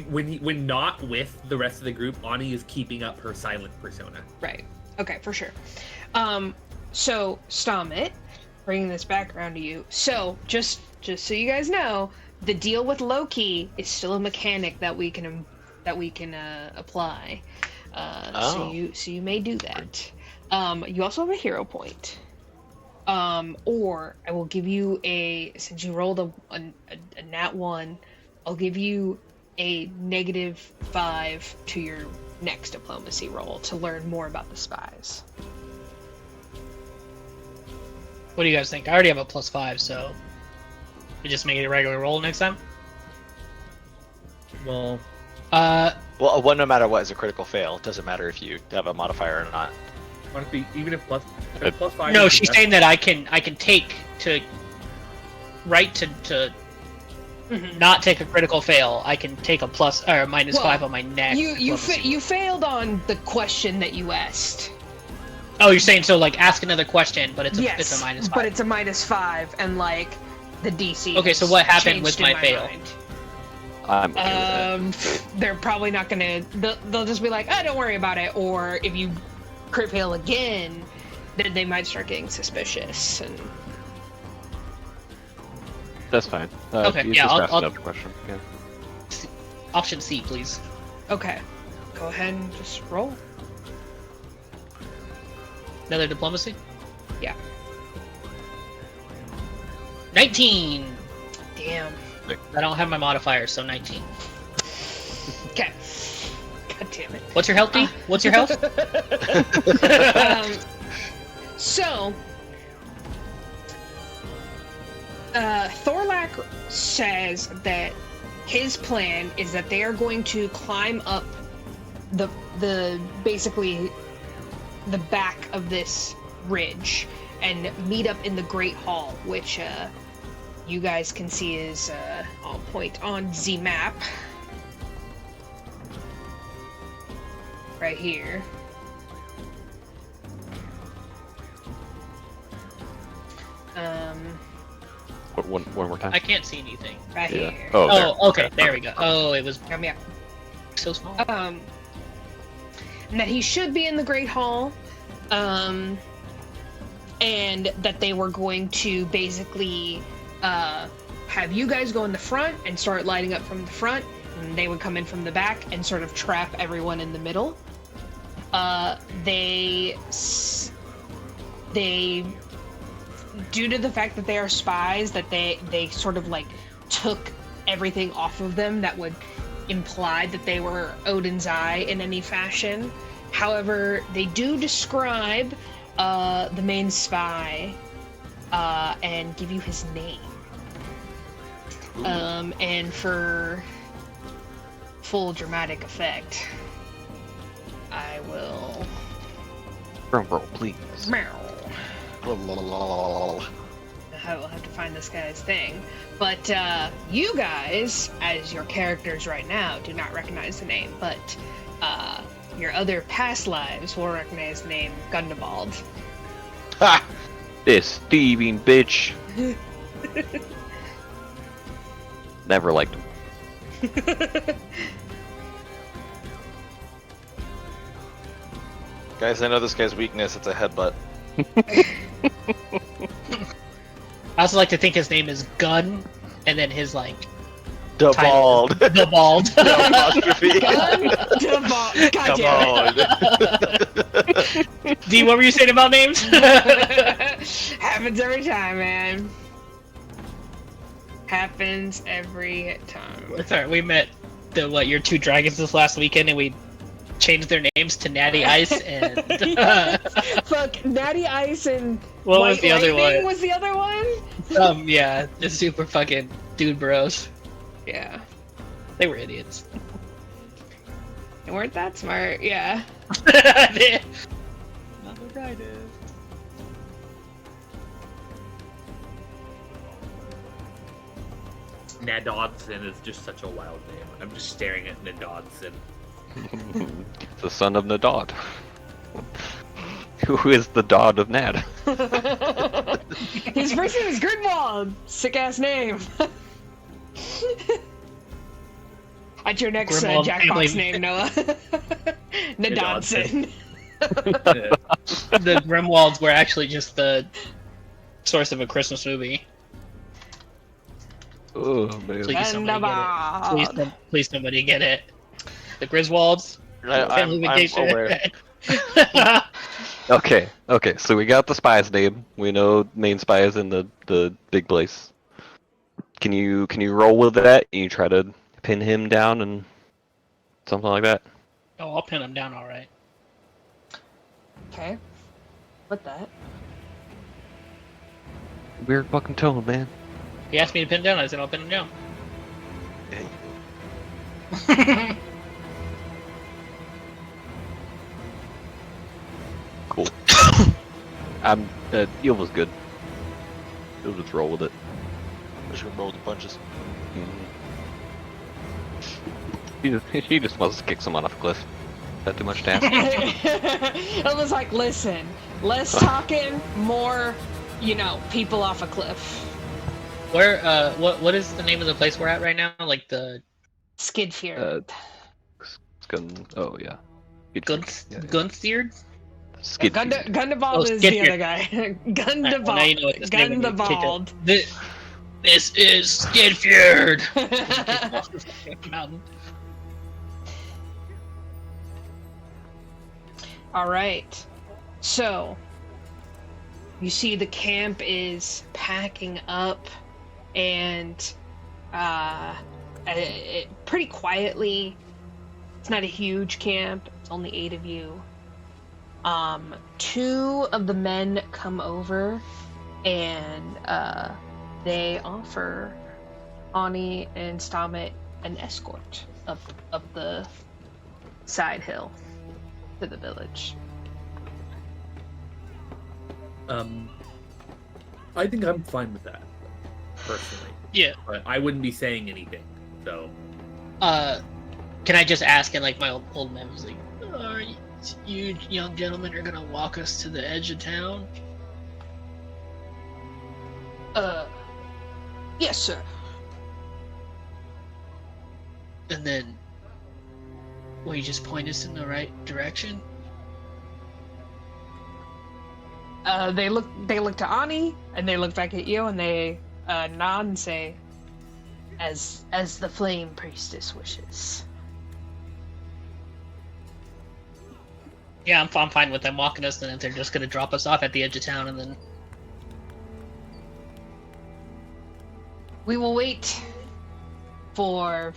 when not with the rest of the group, Anni is keeping up her silent persona. Right. Okay, for sure. So Stahmet, bringing this back around to you. So just so you guys know, the deal with Loki is still a mechanic that we can apply. So you may do that. You also have a hero point. Or I will give you since you rolled a nat 1, I'll give you a -5 to your next diplomacy roll to learn more about the spies. What do you guys think? I already have a +5, so we just make it a regular roll next time. Well, Well, one no matter what is a critical fail. It doesn't matter if you have a modifier or not. honestly, even if +5. No, is she's the saying that I can take to not take a critical fail. I can take a plus or -5 on my next. You failed on the question that you asked. Oh, you're saying so? Like, ask another question, but it's a -5. But it's a -5, and like the DC. Okay, so what happened changed with in my fail? mind. I'm okay with They're probably not gonna. They'll just be like, "Oh, don't worry about it." Or if you crit fail again, then they might start getting suspicious. And That's fine. Okay, you yeah, just I'll- asked I'll- another question. Yeah. Option C, please. okay, go ahead and just roll. Another diplomacy. Yeah. 19. Damn. I don't have my modifier, so 19. Okay. God damn it. What's your health, D? What's your health? So, Thorlak says that his plan is that they are going to climb up the basically the back of this ridge and meet up in the Great Hall, which you guys can see is I'll point on the map right here. One more time. I can't see anything. Right Yeah. here. Oh, there. Oh, okay, there we go. Oh, it was Yeah. so small. And that he should be in the Great Hall, and that they were going to basically have you guys go in the front and start lighting up from the front, and they would come in from the back and sort of trap everyone in the middle. They due to the fact that they are spies, that they sort of like took everything off of them that would imply that they were Odin's eye in any fashion. However, they do describe the main spy and give you his name. And for full dramatic effect, I will. Drum roll, please. Meow. I will have to find this guy's thing. But you guys, as your characters right now, do not recognize the name. But your other past lives will recognize the name Gundabald. Ha! This thieving bitch. Never liked him. Guys, I know this guy's weakness. It's a headbutt. I also like to think his name is Gun, and then his like Dabald. the bald. No apostrophe. God, D, what were you saying about names? happens every time, man. Happens every time. It's alright. We met your two dragons this last weekend, and we changed their names to Natty Ice and Fuck, Natty Ice and what White was the other Lightning one? was the other one? Yeah, the super fucking dude bros. Yeah. They were idiots. They weren't that smart, yeah. Not the brightest. Nadodson is just such a wild name. I'm just staring at Nadodson. The son of Nadod. Who is the Dodd of Nad? His first name is Gridwald. Sick ass name. At your next Grimwald Jackbox family. name, Noah. Nadodson. The Grimwalds were actually just the source of a Christmas movie. Oh man. Please somebody Gundabald. get it. Please somebody get it. The Griswolds. I'm aware. Okay, so we got the spy's name. We know main spy is in the big place. Can you roll with that? Can you try to pin him down and something like that? Oh, I'll pin him down alright. Okay. What that? Weird fucking tone, man. He asked me to pin him down, I said I'll pin him down. Cool. It was good. You'll just roll with it. Just gonna roll the punches. He just wants to kick someone off a cliff. Is that too much to ask? It was like, listen, less talking, more, people off a cliff. Where, what is the name of the place we're at right now? Like the Skidhfyrd. Oh yeah. Gunthyrd? Skidhfyrd. Gundabald is the other guy. Gundabald. Well, now you know what this name is. Gundabald. This is Skidhfyrd. Mountain. All right. So, you see the camp is packing up, and pretty quietly. It's not a huge camp. It's only 8 of you. 2 of the men come over, and they offer Anni and Stahmet an escort up the side hill to the village. I think I'm fine with that, personally. Yeah. But I wouldn't be saying anything, so. Can I just ask? And like my old man was like, "Are you young gentlemen are gonna walk us to the edge of town?" Yes, sir. And then, will you just point us in the right direction? They look to Anni, and they look back at you, and they nod and say, as the flame priestess wishes. Yeah, I'm fine with them walking us, and if they're just gonna drop us off at the edge of town, and then We will wait for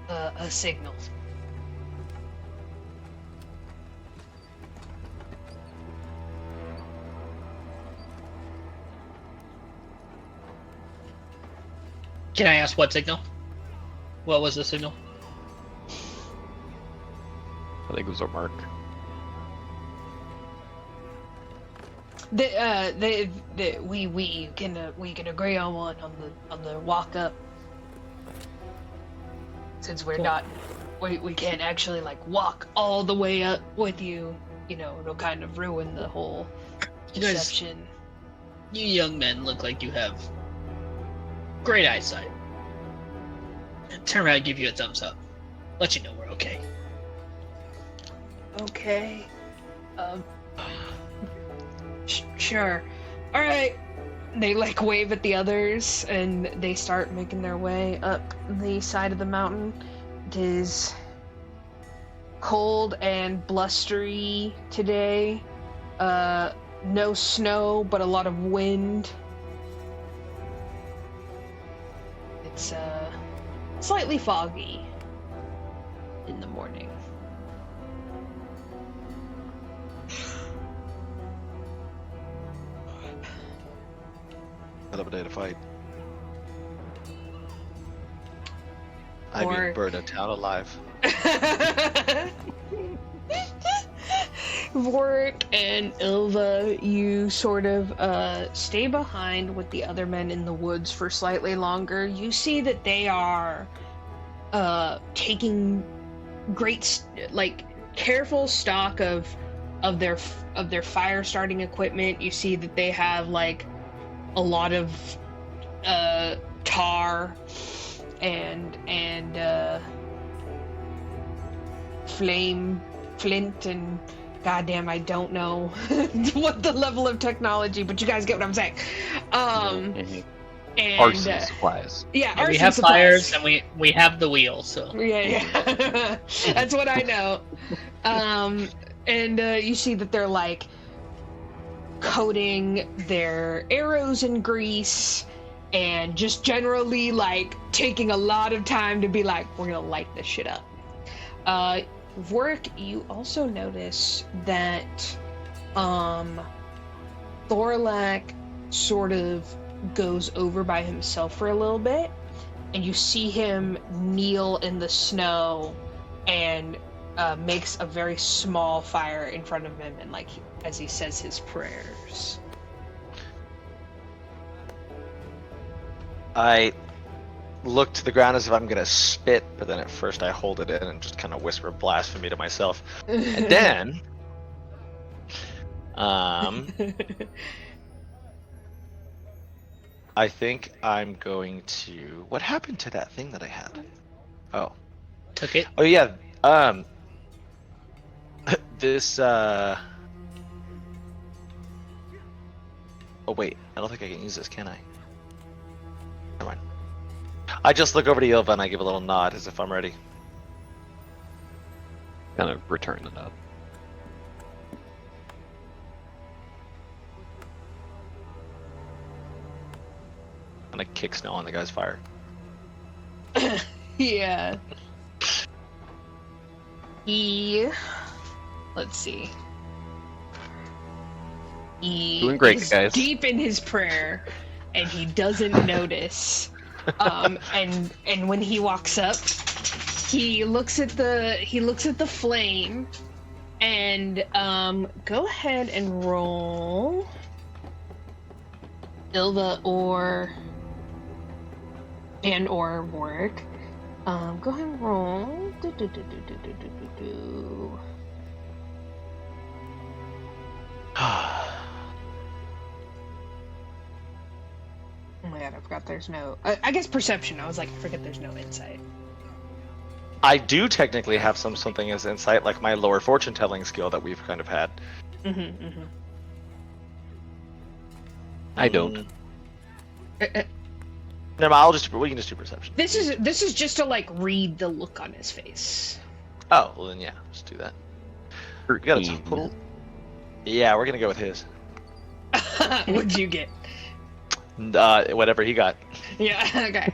a signal. Can I ask what signal? What was the signal? I think it was a mark. We can agree on one on the walk up. Since we're Cool. not, we can't actually like walk all the way up with you. You know, it'll kind of ruin the whole You guys- deception. You young men look like you have great eyesight. Turn around and give you a thumbs up. Let you know we're okay. Okay. Sure. All right. They like wave at the others, and they start making their way up the side of the mountain. It is cold and blustery today. No snow, but a lot of wind. It's slightly foggy in the morning. Hell of a day to fight. I Or- mean, burn a town alive. Vorik and Ilva, you sort of stay behind with the other men in the woods for slightly longer. You see that they are taking careful stock of their fire starting equipment. You see that they have like a lot of tar and flint and goddamn, I don't know what the level of technology, but you guys get what I'm saying. And Arson supplies. yeah, And we arson have supplies. fires and we have the wheel, so Yeah. That's what I know. And you see that they're like coating their arrows in grease and just generally like taking a lot of time to be like, we're gonna light this shit up. Vorik, you also notice that Thorlak sort of goes over by himself for a little bit, and you see him kneel in the snow and makes a very small fire in front of him, and like as he says his prayers. I look to the ground as if I'm gonna spit, but then at first I hold it in and just kind of whisper blasphemy to myself. And then, I think I'm going to. What happened to that thing that I had? Oh, took it. oh yeah. This. Oh wait, I don't think I can use this, can I? Never mind. I just look over to Ylva and I give a little nod as if I'm ready. Kind of return the nod. And I kick snow on the guy's fire. Yeah. Let's see. He Doing great, is guys. deep in his prayer, and he doesn't notice. And when he walks up, he looks at the flame, and go ahead and roll, Ilva or Vorik. Go ahead and roll. Oh my god, I forgot there's no... I guess perception. I was like, I forget there's no insight. I do technically have something as insight, like my lower fortune telling skill that we've kind of had. I don't. No, we can just do perception. This is just to like read the look on his face. Oh, well then yeah, let's do that. We got a total. Yeah, we're gonna go with his. What'd you get? Whatever he got. Yeah, okay.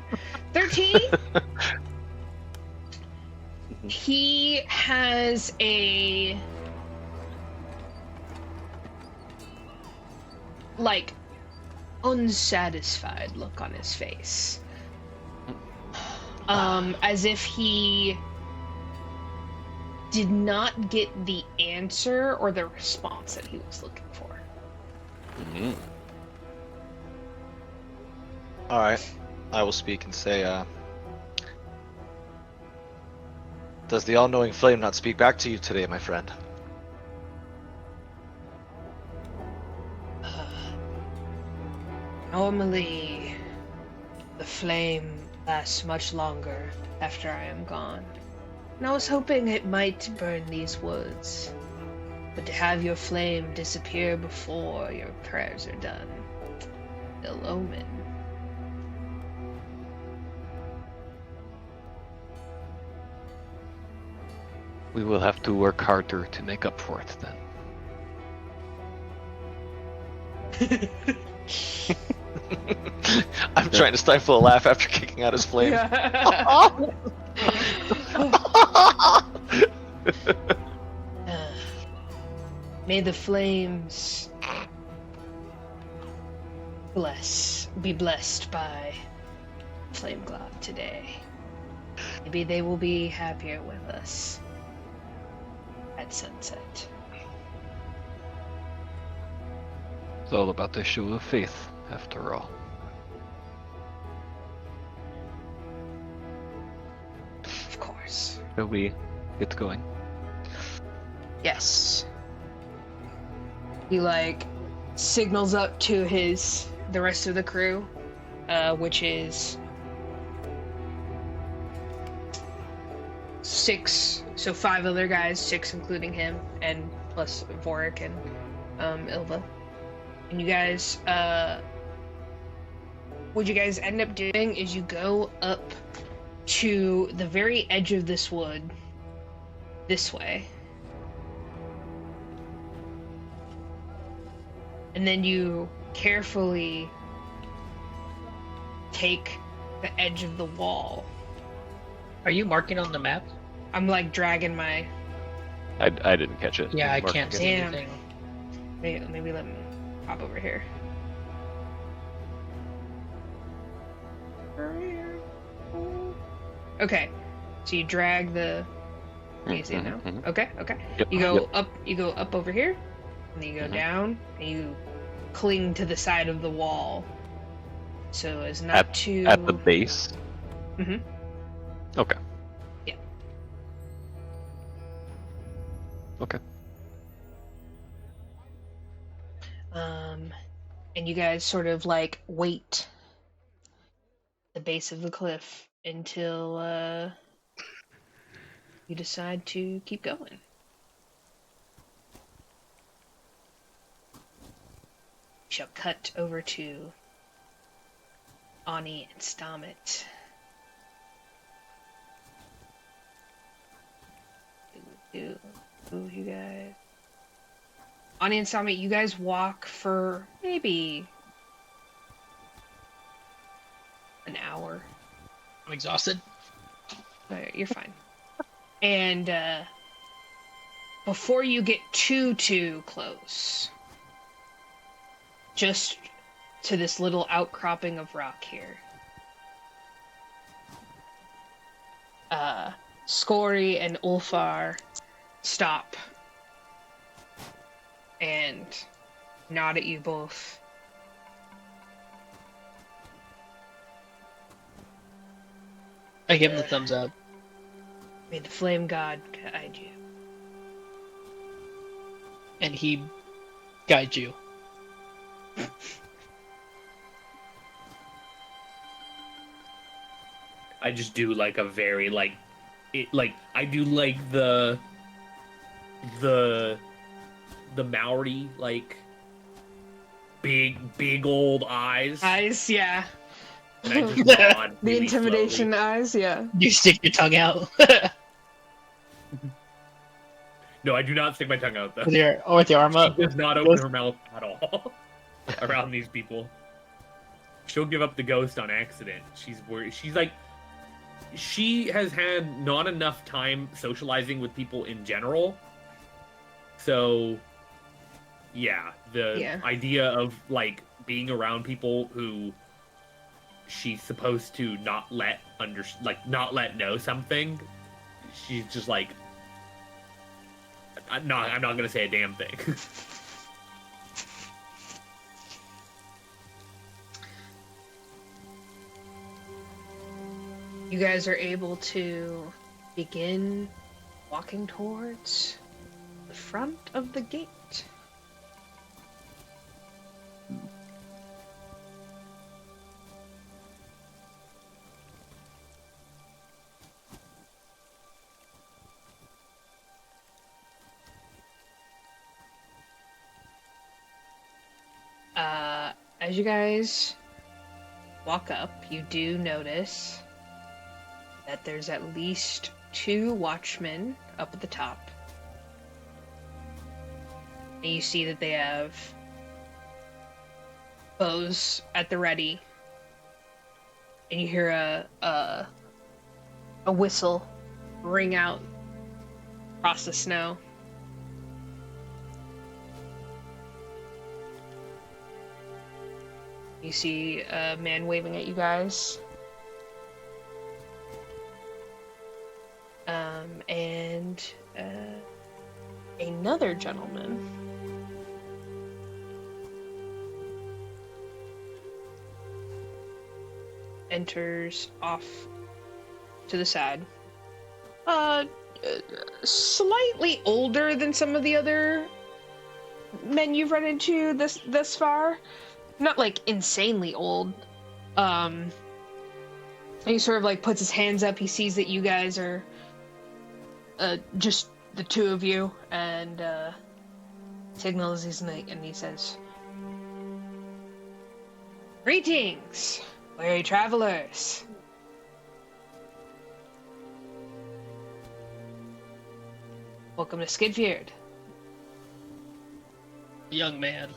13? He has a... like, unsatisfied look on his face. As if he did not get the answer or the response that he was looking for. Mhm. All right, I will speak and say, does the all-knowing flame not speak back to you today, my friend? Normally, the flame lasts much longer after I am gone. And I was hoping it might burn these woods. But to have your flame disappear before your prayers are done, ill omen. We will have to work harder to make up for it then. I'm trying to stifle a laugh after kicking out his flame. May the flames be blessed by Flame God today. Maybe they will be happier with us at sunset. It's all about the show of faith, after all. Of course. Shall we get going? Yes. He signals up to the rest of the crew, which is 6, so 5 other guys, 6 including him, and plus Vorik and Ilva. And you guys, what you guys end up doing is you go up to the very edge of this wood, this way. And then you carefully take the edge of the wall. Are you marking on the map? I'm dragging my... I didn't catch it. Yeah, I Mark can't again. see Damn. anything. Maybe let me hop over here. Okay, so you drag the... Can you see it now? Mhm. Okay. Yep. You go Yep. up. You go up over here, and then you go down, and you cling to the side of the wall, so as not to. At the base? Mhm. Okay. Yeah. Okay. And you guys sort of wait at the base of the cliff until you decide to keep going. We shall cut over to Anni and Stahmet. Ooh, you guys. Anni and Stahmet, you guys walk for maybe an hour. I'm exhausted. You're fine. And before you get too close, just to this little outcropping of rock here, Scory and Ulfar stop and nod at you both. I give him the thumbs up. May the flame god guide you. And he guides you. I just do a very I do the Maori big old eyes. Eyes, yeah. And I just nod The really intimidation slowly. eyes, yeah. You stick your tongue out. No, I do not stick my tongue out though. with your arm up. She does not open her mouth at all around these people. She'll give up the ghost on accident. She's worried. She has had not enough time socializing with people in general. So, yeah, the idea of being around people who she's supposed to not let know something, she's just I'm not gonna say a damn thing. You guys are able to begin walking towards the front of the gate. As you guys walk up, you do notice that there's at least 2 watchmen up at the top. And you see that they have bows at the ready. And you hear a whistle ring out across the snow. You see a man waving at you guys. And another gentleman enters off to the side. Slightly older than some of the other men you've run into thus far. Not like insanely old. And he sort of like puts his hands up. He sees that you guys are just the 2 of you, and signals and he says, "Greetings, weary travelers. Welcome to Skidhfyrd." Young man.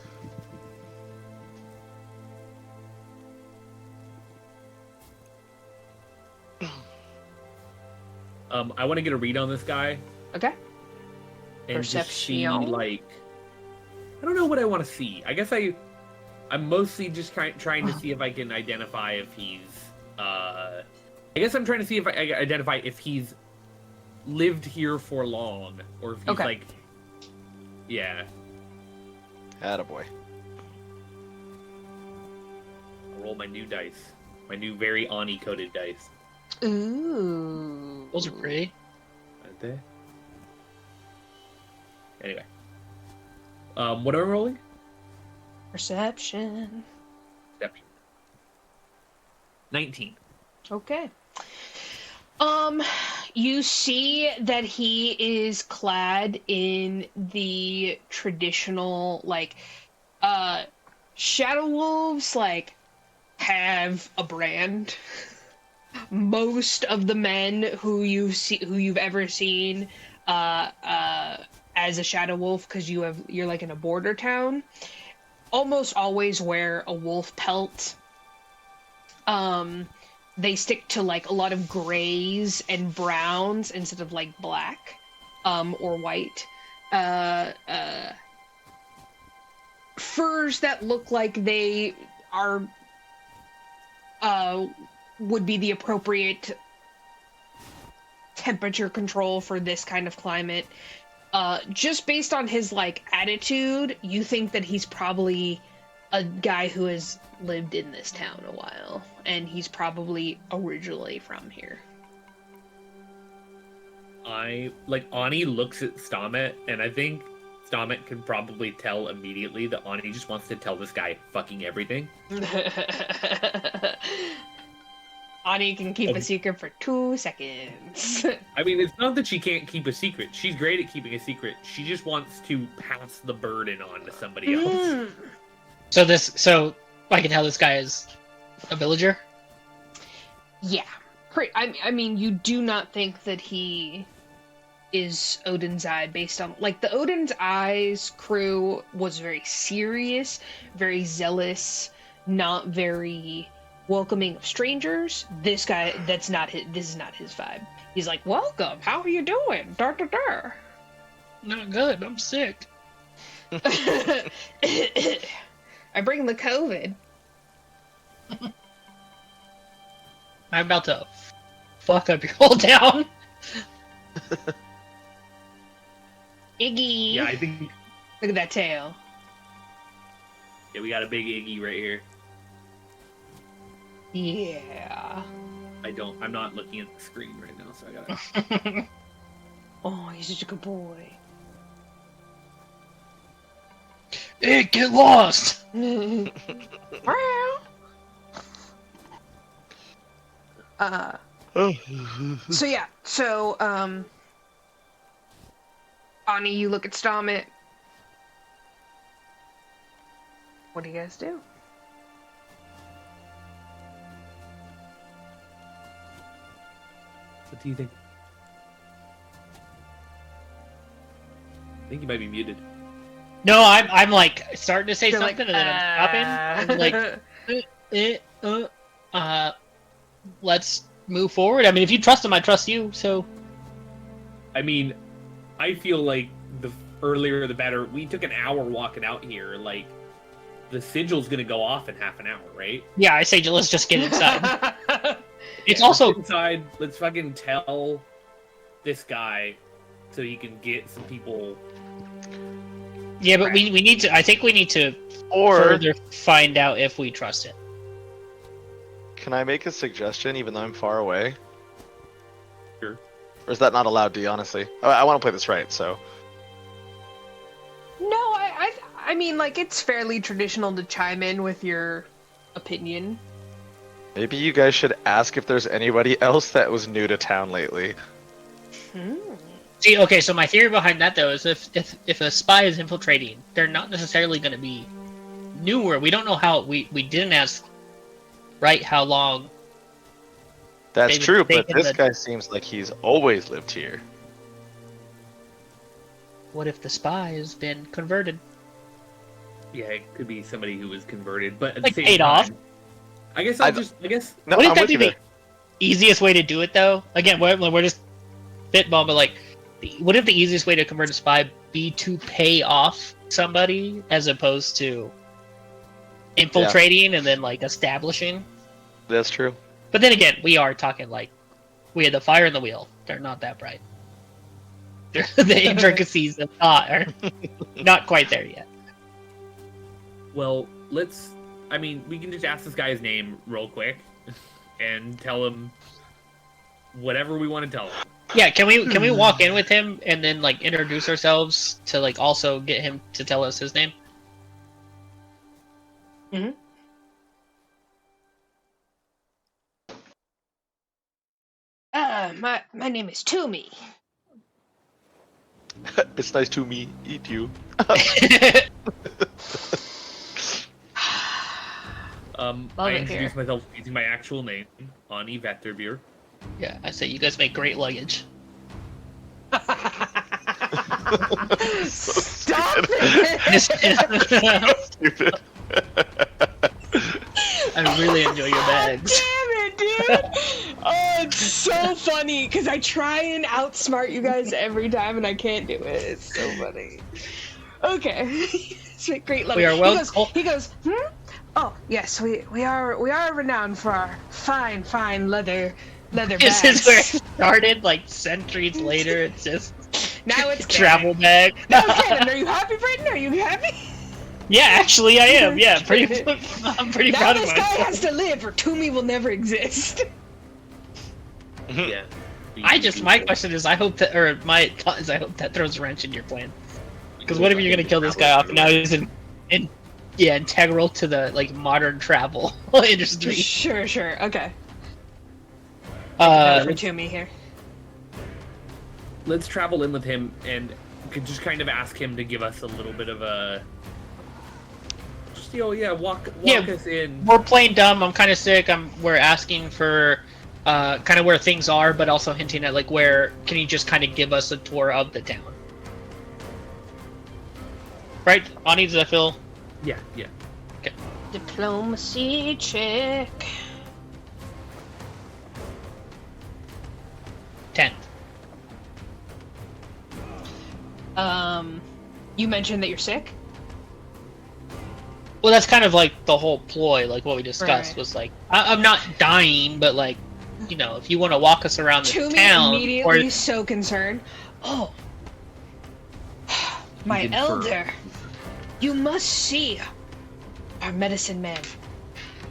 I want to get a read on this guy. Okay. And just see, Perception. like, I don't know what I want to see. I guess I'm mostly just trying to see if I can identify if he's, I guess I'm trying to see if I identify if he's lived here for long, or if he's Okay. like, yeah. Attaboy. I'll roll my new dice. My new very Anni coded dice. Ooh. Those are pretty. Aren't they? Anyway. What am I rolling? Perception. Perception. 19. Okay. You see that he is clad in the traditional, like, Shadow Wolves, like, have a brand. Most of the men who you've ever seen, as a Shadow Wolf, because you're like in a border town, almost always wear a wolf pelt. They stick to like a lot of grays and browns instead of like black, or white. Furs that look like they are, would be the appropriate temperature control for this kind of climate. Just based on his like attitude, you think that he's probably a guy who has lived in this town a while, and he's probably originally from here. Anni looks at Stahmet, and I think Stahmet can probably tell immediately that Anni just wants to tell this guy fucking everything. Anni can keep a secret for 2 seconds. I mean, it's not that she can't keep a secret. She's great at keeping a secret. She just wants to pass the burden on to somebody else. So I can tell this guy is a villager? Yeah. I mean, you do not think that he is Odin's Eye based on... Like, the Odin's Eye's crew was very serious, very zealous, not very welcoming of strangers. This guy, this is not his vibe. He's like, "Welcome, how are you doing? Dar dar dar." Not good, I'm sick. I bring the COVID. I'm about to fuck up your whole town. Iggy. Yeah, I think... Look at that tail. Yeah, we got a big Iggy right here. Yeah. I don't. I'm not looking at the screen right now, so I gotta. Oh, he's such a good boy. Hey, get lost! So yeah, Anni, you look at Stahmet. What do you guys do? What do you think? I think you might be muted. No, I'm like starting to say You're something like, and then I'm stopping. I'm like, let's move forward. I mean, if you trust him, I trust you. So, I mean, I feel like the earlier the better. We took an hour walking out here. Like, the sigil's gonna go off in half an hour, right? yeah, I say let's just get inside. It's Yeah, also let's get inside. Let's fucking tell this guy so he can get some people. yeah, but we need to. I think we need to further find out if we trust it. Can I make a suggestion even though I'm far away? Sure. Or is that not allowed, D, honestly? I want to play this right, so... No, I mean, like, it's fairly traditional to chime in with your opinion. Maybe you guys should ask if there's anybody else that was new to town lately. See, okay, so my theory behind that though is if a spy is infiltrating, they're not necessarily going to be newer. We don't know how. We didn't ask, right? How long? That's They've true, but taken this the- guy seems like he's always lived here. What if the spy has been converted? Yeah, it could be somebody who was converted, but at Like the same paid off? time, I guess I No, Wouldn't I'm that with be you the there. easiest way to do it though? Again, we're just spitball, but like, wouldn't the easiest way to convert a spy be to pay off somebody as opposed to infiltrating and then like establishing? That's true. But then again, we are talking like we had the fire in the wheel. They're not that bright. The intricacies of thought are not quite there yet. Well, I mean, we can just ask this guy his name real quick and tell him whatever we want to tell him. Yeah, can we walk in with him and then like introduce ourselves to like also get him to tell us his name? My name is Toomey. It's nice to meet you. I it introduce here. myself using my actual name, Anni Vetterbeer. Yeah, I say you guys make great luggage. Stop it! Stupid. I really enjoy your bags. Damn it, dude! Oh, it's so funny because I try and outsmart you guys every time and I can't do it. It's so funny. Okay, it's a great love. We are well. He goes. Oh yes, we are renowned for our fine leather bags. This is where it started. Like centuries later, it's just Now it's travel bag. No, Cannon, are you happy, Britain? Are you happy? Yeah, actually, I am. Yeah, I'm pretty Now proud of this guy myself. has to live, or Toomey will never exist. Yeah. My question is, I hope that throws a wrench in your plan. Because what if you're gonna kill this guy off and now he's integral to the like modern travel industry? Sure. Okay. For Toomey here. Let's travel in with him and could just kind of ask him to give us a little bit of a. Just walk us in. We're playing dumb. I'm kind of sick. We're asking for kind of where things are, but also hinting at like where. Can you just kind of give us a tour of the town? Right, Anni, does that feel? Yeah. Okay. Diplomacy check. 10. You mentioned that you're sick? Well, that's kind of like the whole ploy, like what we discussed Right. was like, I'm not dying, but like, you know, if you want to walk us around the Toomey town, immediately so concerned. Oh, my Confirm. elder, you must see our medicine man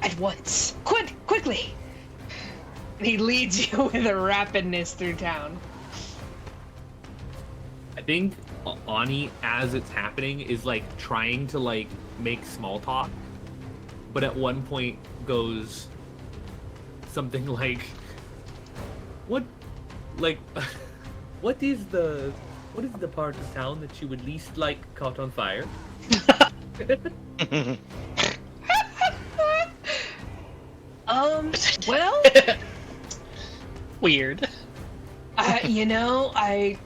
at once. Quickly. He leads you with a rapidness through town. I think Anni, as it's happening, is like trying to like make small talk, but at one point goes something like, "What, like, what is the part of town that you would least like caught on fire?" Well, Weird. you know, I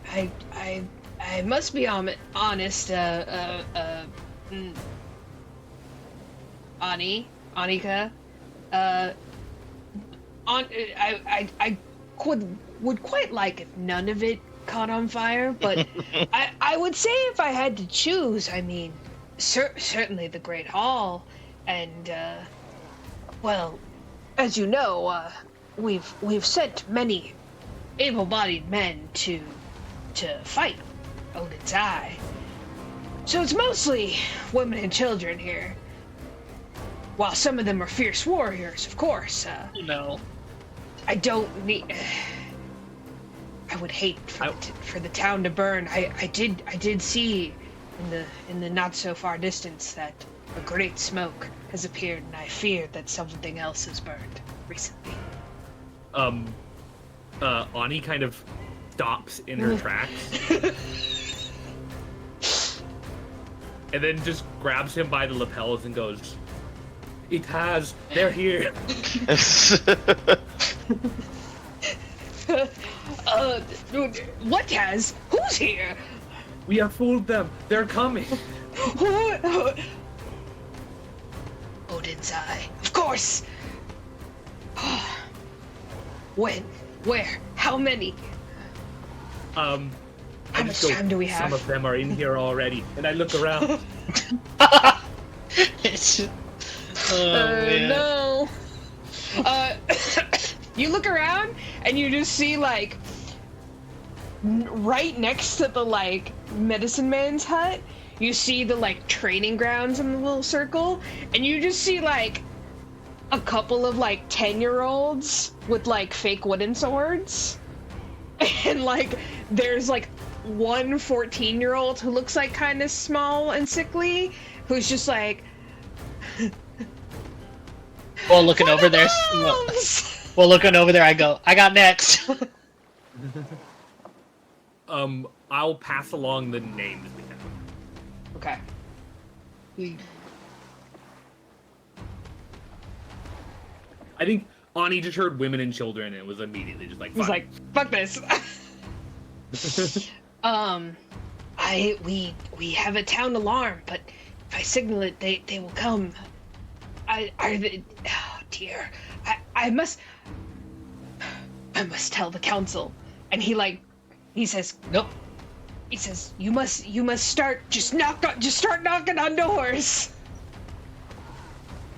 must be honest, Annika, I would quite like if none of it caught on fire, but I would say if I had to choose, I mean, certainly the Great Hall, and, well, as you know, we've sent many able-bodied men to fight Odhinn's Eye. So it's mostly women and children here. While some of them are fierce warriors, of course. No. I don't need. I would hate for the town to burn. I did see in the not so far distance that a great smoke has appeared, and I fear that something else has burned recently. Anni kind of stops in her tracks. And then just grabs him by the lapels and goes, "It has. They're here." What has? Who's here? We have fooled them. They're coming. Odhinn's Eye. Of course. When? Where? How many? How much time do we have? Some of them are in here already, and I look around. No. You look around and you just see like right next to the like medicine man's hut, you see the like training grounds in the little circle, and you just see like a couple of like 10-year-olds with like fake wooden swords, and like there's like one 14-year-old who looks like kind of small and sickly, who's just like Well, looking over there, I go, "I got next." I'll pass along the names we have. Okay. I think Anni just heard women and children and was immediately just like, He's like, fuck this. We have a town alarm, but if I signal it, they will come. Oh dear. I must tell the council. And he says, Nope. He says, you must start start knocking on doors.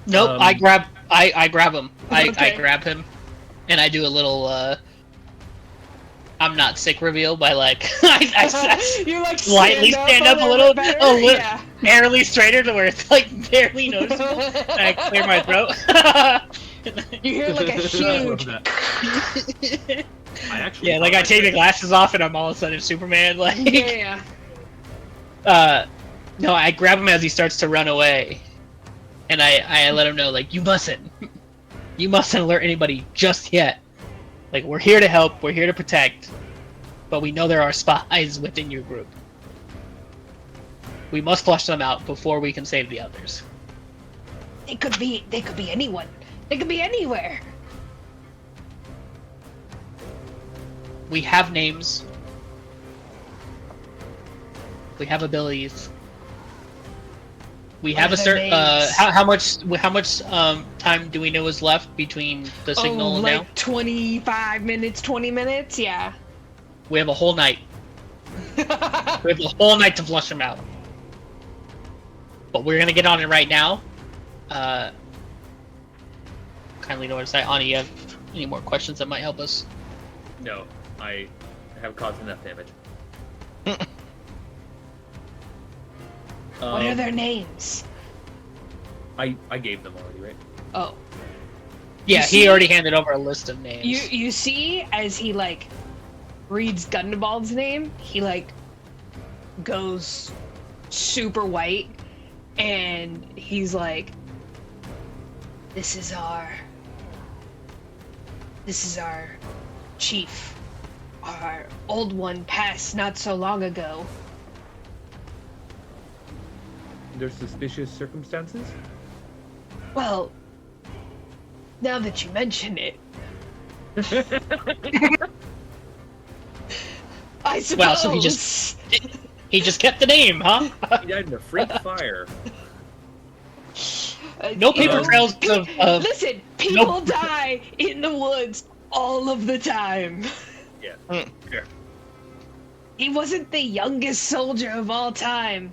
Nope. I grab him. I Okay. grab him, and I do a little I'm not sick reveal by like I You like slightly stand up a little better? Yeah. barely straighter to where it's like barely noticeable. And I clear my throat. You hear like a huge. Yeah, like I take the glasses off and I'm all of a sudden Superman. Like Yeah. no, I grab him as he starts to run away, and I let him know like you mustn't alert anybody just yet. Like, we're here to help, we're here to protect, but we know there are spies within your group. We must flush them out before we can save the others. They could be anyone. They could be anywhere. We have names. We have abilities. We have a certain how much time do we know is left between the signal and now? 25 minutes, 20 minutes, yeah. We have a whole night. We have a whole night to flush them out. But we're gonna get on it right now. Kindly notice, Anni, you have any more questions that might help us? No, I have caused enough damage. What are their names? I gave them already, right? Oh. Yeah, see- he already handed over a list of names. You see, as he like reads Gundabald's name, he like goes super white, and he's like, This is our chief. Our old one passed not so long ago. Under suspicious circumstances? Well, now that you mention it, I suppose. Wow, so he just kept the name, huh? He died in a freak fire. No paper trails of Listen, people die in the woods all of the time. Yeah. Sure. He wasn't the youngest soldier of all time.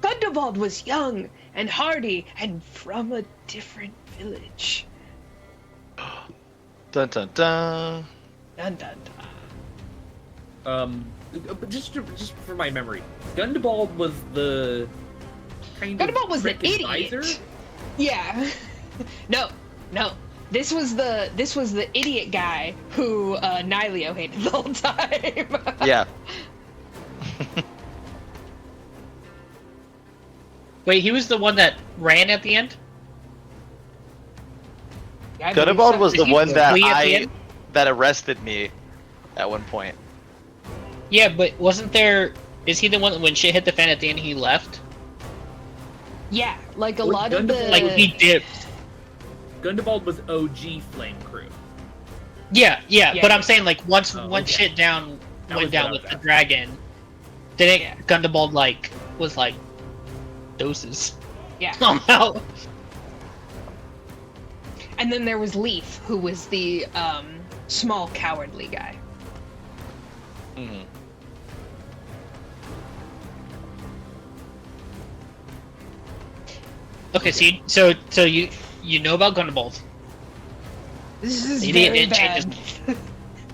Gundabald was young and hardy and from a different village. Dun dun dun. Dun dun dun. But just for my memory, Gundabald was the kind of Gundabald was the prick idiot. advisor? Yeah. No. This was the idiot guy who Nilio hated the whole time. Yeah. Wait, he was the one that ran at the end? Yeah, I believe Gundabald so. was Did the he one that flee at the end? that arrested me at one point. Yeah, but wasn't there... Is he the one that when shit hit the fan at the end he left? Yeah, like a Or lot of the Gundabald. Like, he dipped. Gundabald was OG Flame Crew. Yeah, Yeah, but yeah. I'm saying, like, once okay. shit That went was down what with I the was dragon, didn't Yeah. Gundabald, like, was like, doses. Yeah. I'm out. And then there was Leaf, who was the small cowardly guy. Mhm. Okay, so you know about Gundabald. This is He very didn't change bad.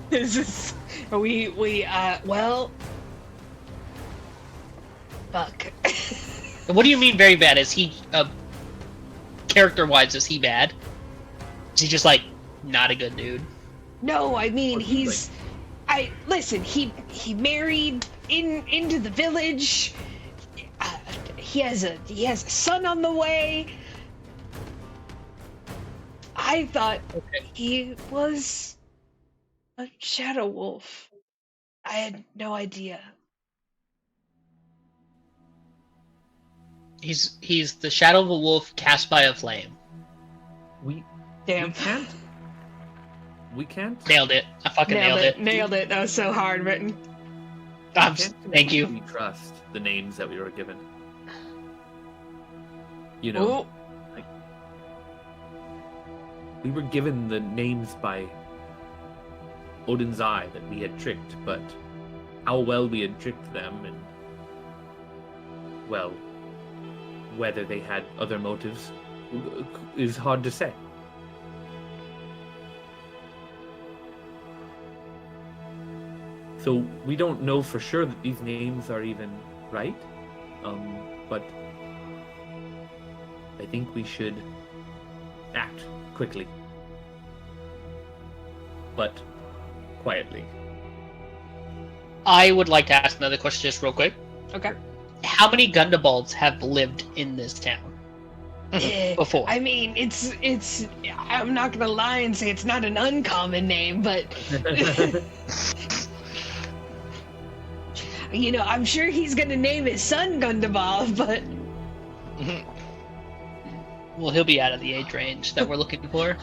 This is well, fuck. What do you mean very bad? Is he character-wise? Is he bad? Is he just like not a good dude? No, I mean What do you listen. He married into the village. He has a son on the way. I thought he was a shadow wolf. I had no idea. He's the shadow of a wolf cast by a flame. We Damn. We can't. Nailed it. I fucking nailed it. Nailed it. That was so hard written. Thank you. We trust the names that we were given. You know, Ooh. we were given the names by Odin's eye that we had tricked, but how well we had tricked them, and well, whether they had other motives is hard to say. So we don't know for sure that these names are even right, but I think we should act quickly, but quietly. I would like to ask another question just real quick. Okay. How many Gundabalds have lived in this town before? I mean, it's. I'm not gonna lie and say it's not an uncommon name, but you know, I'm sure he's gonna name his son Gundabald, but Well, he'll be out of the age range that we're looking for.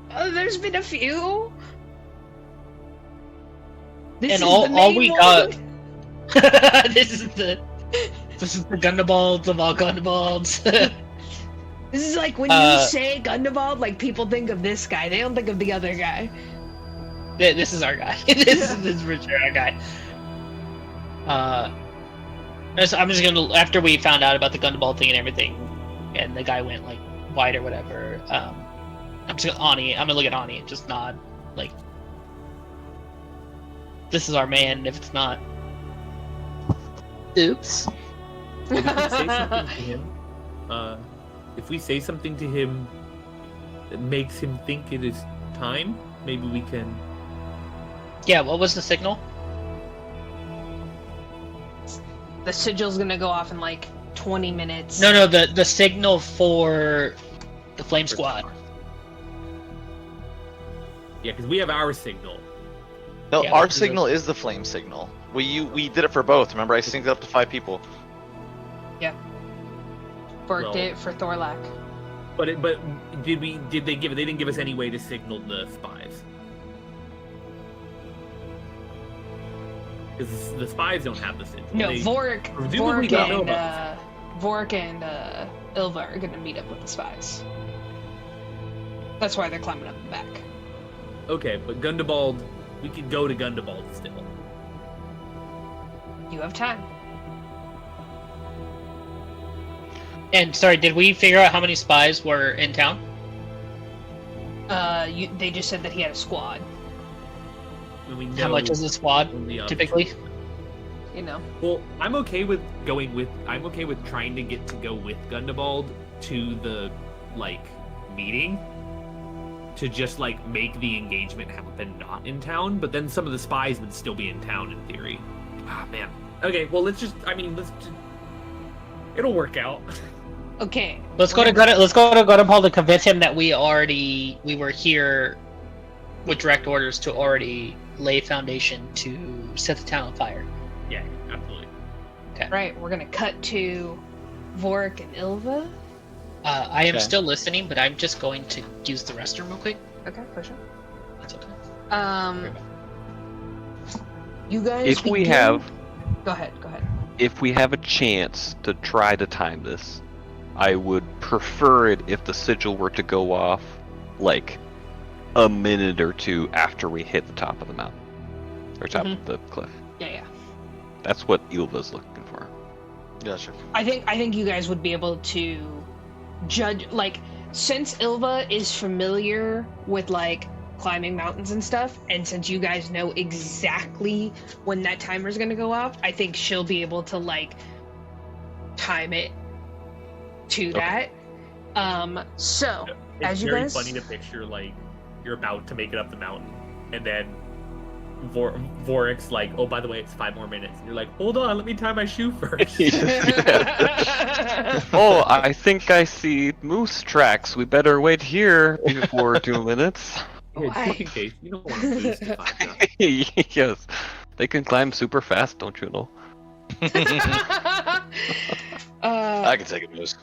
There's been a few. This And is all the main we one. got. This is the Gundabalds of all Gundabalds. This is like when you say Gundabald, like people think of this guy. They don't think of the other guy. This is our guy. This is Richard, our guy. I'm just gonna, after we found out about the Gundabald thing and everything, and the guy went like white or whatever. I'm just Anni. I'm gonna look at Anni and just nod, like, this is our man. If it's not, oops. Well, we could say something to him. if we say something to him that makes him think it is time, maybe we can. Yeah, what was the signal? The sigil's gonna go off in like 20 minutes. No, the signal for the Flame Squad. Yeah, because we have our signal. No, Yeah, our which is signal is the flame signal. We did it for both. Remember, I synced it up to 5 people. Worked Well- it for Thorlak. But did they give it? They didn't give us any way to signal the spies. Because the spies don't have the signal. No, They- Vorik presumably don't know about Vorik and Ilva are gonna meet up with the spies. That's why they're climbing up the back. Okay, but Gundabald, we could go to Gundabald still. You have time. And sorry, did we figure out how many spies were in town? They just said that he had a squad. And we know How much is the squad only of- typically? You know. Well, I'm okay with going with. I'm okay with trying to get to go with Gundabald to the meeting. To just make the engagement happen not in town, but then some of the spies would still be in town in theory. Ah man. Okay, well let's just. It'll work out. Okay. Let's go to Gundabald to convince him that we were here with direct orders to already lay foundation to set the town on fire. Yeah, absolutely. Right, we're gonna cut to Vorik and Ilva. I am Okay. still listening, but I'm just going to use the restroom real quick. Okay, for sure. That's okay. You guys. If we begin- have Go ahead. if we have a chance to try to time this, I would prefer it if the sigil were to go off a minute or two after we hit the top of the mountain. Or top of the cliff. Yeah. That's what Ilva's looking for. Yeah, sure. I think you guys would be able to judge, since Ilva is familiar with climbing mountains and stuff, and since you guys know exactly when that timer's gonna go off, I think she'll be able to time it to that. So It's as you very guys, funny to picture you're about to make it up the mountain, and then Vorik's oh, by the way, it's 5 more minutes. And you're like, hold on, let me tie my shoe first. Oh, I think I see moose tracks. We better wait here before 2 minutes. Yeah, Why? just in case. You don't want to lose to find out. Yes, they can climb super fast, don't you know? I can take a moose.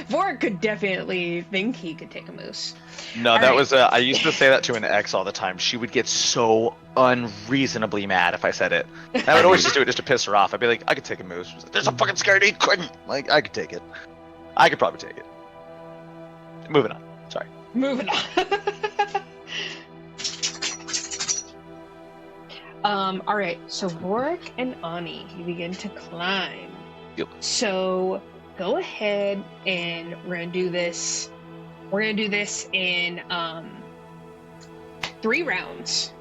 Vorik could definitely think he could take a moose. No, All that right. was. I used to say that to an ex all the time. She would get so unreasonably mad if I said it. I would always just do it just to piss her off. I'd be like, I could take a moose. She's like, there's a fucking scared he couldn't. I could take it. I could probably take it. Moving on. Sorry. Moving on. All right. So Vorik and Anni, you begin to climb. Yep. So go ahead and we're gonna do this. We're gonna do this in 3 rounds.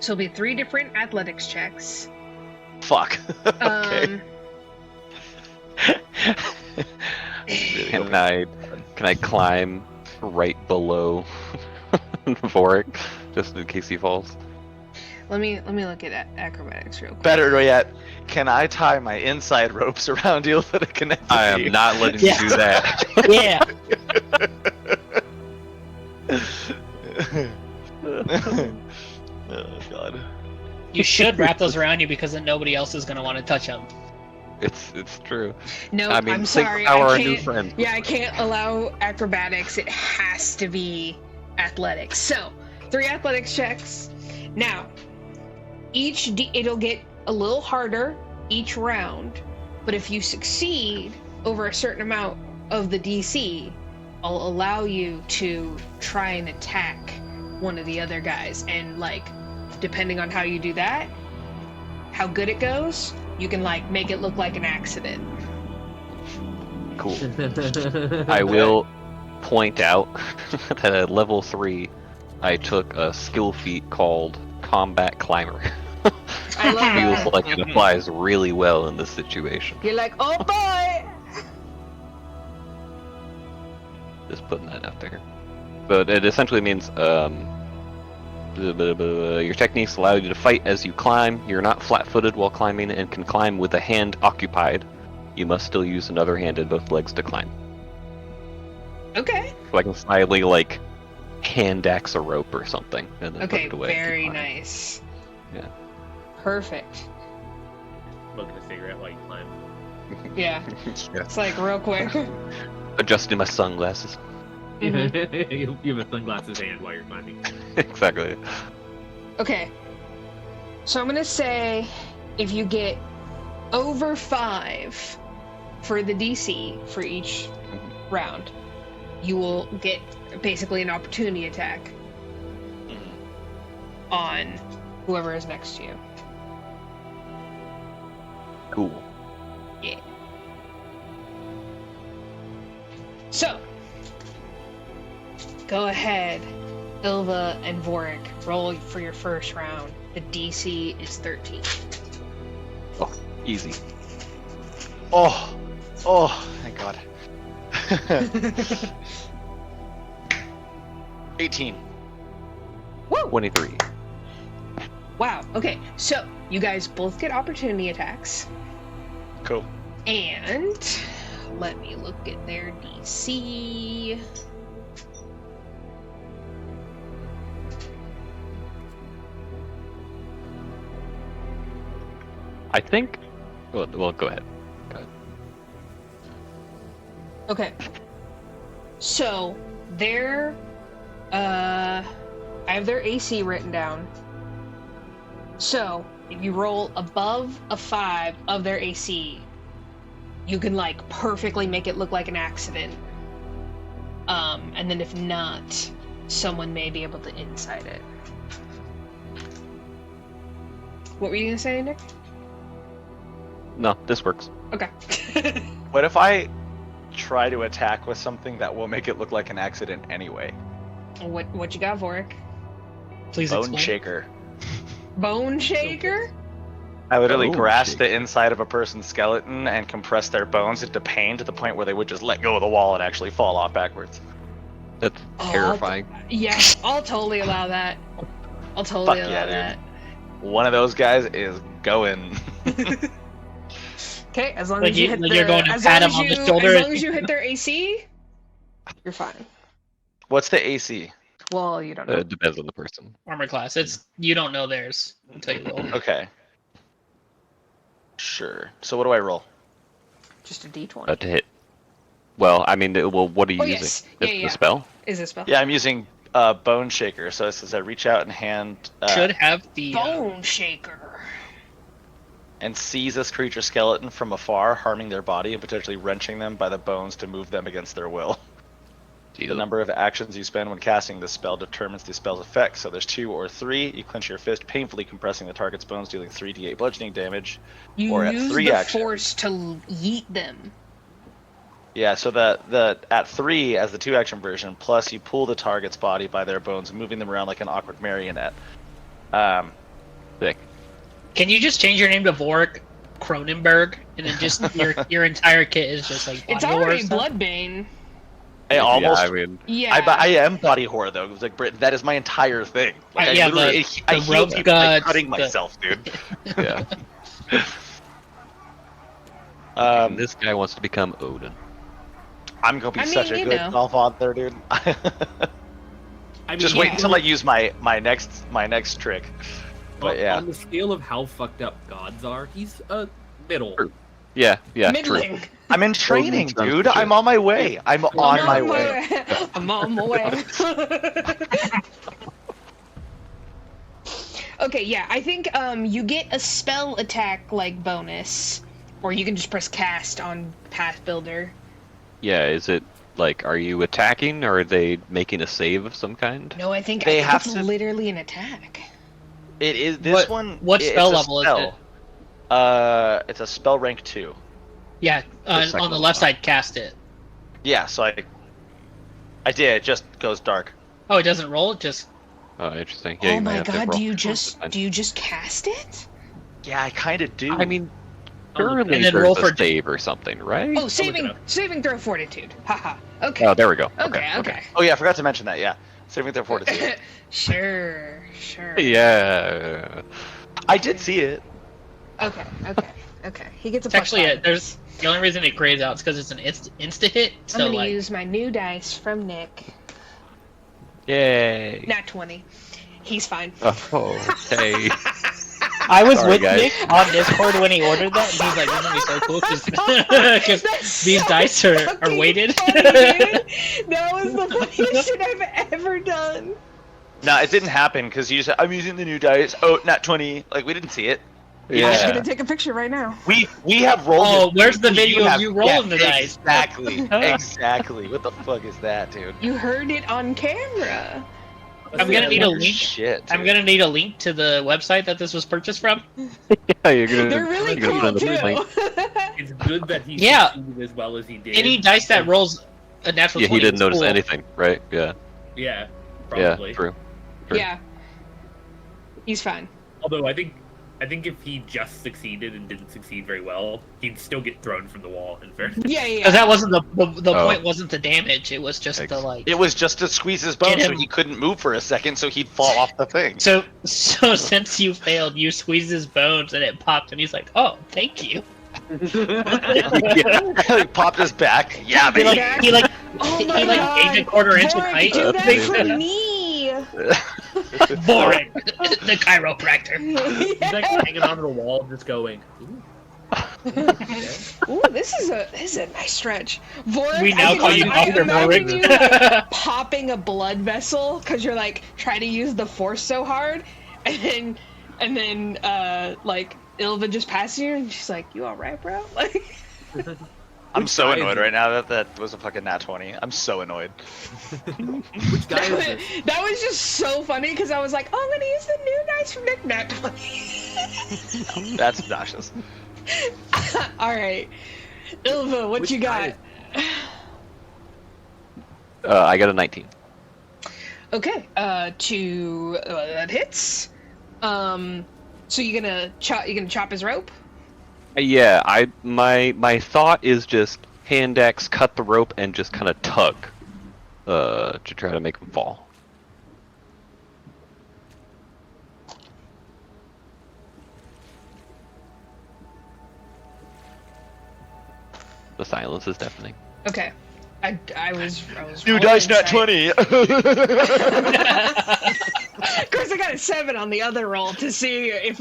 So it'll be 3 different athletics checks. Fuck. Okay. Can I climb right below Vorik, just in case he falls? Let me look at acrobatics real quick. Better yet, can I tie my inside ropes around you to connect? I am not letting you do that. Yeah. Oh god. You should wrap those around you because then nobody else is going to want to touch them. It's true. No, I mean, I'm think sorry. how I our can't, new friend. Yeah, I can't allow acrobatics. It has to be athletics. So, 3 athletics checks. Now, it'll get a little harder each round, but if you succeed over a certain amount of the DC, I'll allow you to try and attack one of the other guys. And depending on how you do that, how good it goes, you can make it look like an accident. Cool. I will point out that at level 3, I took a skill feat called Combat Climber. I love Feels that. like it applies really well in this situation. You're like, oh boy! You're like, oh boy! You're like, oh boy! You should wrap those around you because then nobody else is going to want to touch them. You're like, oh boy! Just putting that out there. But it essentially means your techniques allow you to fight as you climb. You're not flat-footed while climbing and can climb with a hand occupied. You must still use another hand and both legs to climb. Okay. So I can slightly like hand axe a rope or something and then put Okay, it away. very nice. Yeah. Perfect. Smoking a cigarette while you climb. Yeah. It's like real quick. Adjusting my sunglasses. Mhm. You have a sunglasses hand while you're climbing. Exactly. Okay. So I'm gonna say if you get over 5 for the DC for each round, you will get basically an opportunity attack on whoever is next to you. Cool. Yeah. So, go ahead, Ilva and Vorik, roll for your first round. The DC is 13. Oh, easy. Oh, thank God. 18. Woo! 23. Wow, okay, so you guys both get opportunity attacks. Cool. And let me look at their DC. I think. Well, go ahead. Okay. So their I have their AC written down. So if you roll above a 5 of their AC, you can like perfectly make it look like an accident. And then if not, someone may be able to insight it. What were you gonna say, Nick? No, this works. Okay. What if I try to attack with something that will make it look like an accident anyway? What you got, Vorik? Please Bone explain. shaker. Bone shaker? I literally Bone grasp shaker. the inside of a person's skeleton and compress their bones into pain to the point where they would just let go of the wall and actually fall off backwards. That's Oh, terrifying. Yeah, I'll totally allow that. I'll totally Fuck allow yeah, dude. that. One of those guys is going. Okay, as long Like as you you- hit like the, you're going to as pat long him as on the you, shoulder as and- long as you hit their AC, you're fine. What's the AC? Well, you don't know. It depends on the person. Armor class. It's you don't know theirs until you roll. Okay. Sure. So what do I roll? Just a D20. To hit. Well, I mean, what are you Oh, using? yes. The, Yeah. the spell? Is this spell? Yeah, I'm using Bone Shaker. So it says I reach out and hand Should have the Bone shaker. and seize this creature's skeleton from afar, harming their body and potentially wrenching them by the bones to move them against their will. The number of actions you spend when casting this spell determines the spell's effect. So there's 2 or 3. You clench your fist, painfully compressing the target's bones, dealing 3d8 bludgeoning damage. You Or at use 3 the actions. force to yeet them. Yeah, so the at 3 as the 2-action version, plus you pull the target's body by their bones, moving them around like an awkward marionette. Sick. Can you just change your name to Vorik Cronenberg, and then just your entire kit is just like It's body horror already stuff? Bloodbane. I almost. Yeah, I mean, Yeah. I am body horror though. It's like Brit, that is my entire thing. Like I Yeah, literally, the I heal rope people by guts, cutting the- myself, dude. yeah. Um, This guy wants to become Odin. I'm gonna be I mean, such a you good know. Godfather, dude. I mean, Just yeah. wait until I use my next trick. But yeah, On the scale of how fucked up gods are, he's a middle. True. Yeah, true. Middling. I'm in training, sounds dude. legit. I'm on my way. I'm on my way. I'm on my way. Okay, yeah, I think you get a spell attack like bonus, or you can just press cast on Path Builder. Yeah, is it like, are you attacking or are they making a save of some kind? No, I think They have it's to- literally an attack. It is this What it's spell a level is spell. It's a spell rank 2. Yeah, second on the one. left side, cast it. Yeah, so I did. It just goes dark. Oh, it doesn't roll. It just Oh, interesting. Yeah, Oh you might my have to god, roll. do you just cast it? Yeah, I kind of do. I mean, Surely And then there's roll a for save or something, right? Oh, it saving up. throw fortitude. Haha. Okay. Oh, there we go. Okay. Oh yeah, I forgot to mention that. Yeah, saving their fortitude. Sure. Yeah. I did see it. Okay. He gets a It's plus actually 5. there's the only reason it grades out is because it's an insta hit. So I'm gonna like, use my new dice from Nick. Yay. Nat 20. He's fine. Oh, okay. I was Sorry, with guys. Nick on Discord when he ordered that, and he's like, "This is gonna be so cool because That's these so dice are fucking weighted." funny, dude. That was the funniest shit I've ever done. No, it didn't happen because you said I'm using the new dice. Oh, not 20. Like we didn't see it. I'm Yeah. gonna take a picture right now. We have rolled. Oh, it. where's the video of have- you rolling the dice? Exactly. What the fuck is that, dude? You heard it on camera. I'm gonna need a link. Shit. I'm gonna need a link to the website that this was purchased from. Yeah, you're gonna. They're really you're gonna cool put in the link. too. It's good that he Yeah. succeeded as well as he did. Any dice that rolls a natural Yeah, 20 he didn't is notice cool. anything, right? Yeah. Yeah, probably. Yeah, true. Yeah. He's fine. Although I think if he just succeeded and didn't succeed very well, he'd still get thrown from the wall. In fairness. Yeah. Because that wasn't the Oh. point. Wasn't the damage? It was just the Thanks. like. It was just to squeeze his bone Get so him. he couldn't move for a second, so he'd fall off the thing. So since you failed, you squeezed his bones and it popped, and he's like, "Oh, thank you." He popped his back. Yeah, He baby. like Oh he my like God. gained a quarter inch in Vorik, height. do that Thanks. for me. Vorik, the chiropractor. He's like hanging onto the wall, just going. Ooh. Ooh, this is a nice stretch. Vorik, We now I can call you I Dr. imagine Vorik. you like, popping a blood vessel because you're like trying to use the force so hard, and then like Ilva just passes you and she's like, "You all right, bro?" Like. I'm so guy is annoyed it? right now that was a fucking nat 20. I'm so annoid. Which guy is this? That was just so funny because I was like, "Oh, I'm gonna use the new dice from Nick Nat 20." That's obnoxious. All right, Ilva, what Which you got? guy I got a 19. Okay, that hits. So you're gonna chop his rope? Yeah, my thought is just hand axe, cut the rope, and just kind of tug, to try to make him fall. The silence is deafening. Okay, I was New rolling dice nat inside. 20. Of course, I got a 7 on the other roll to see if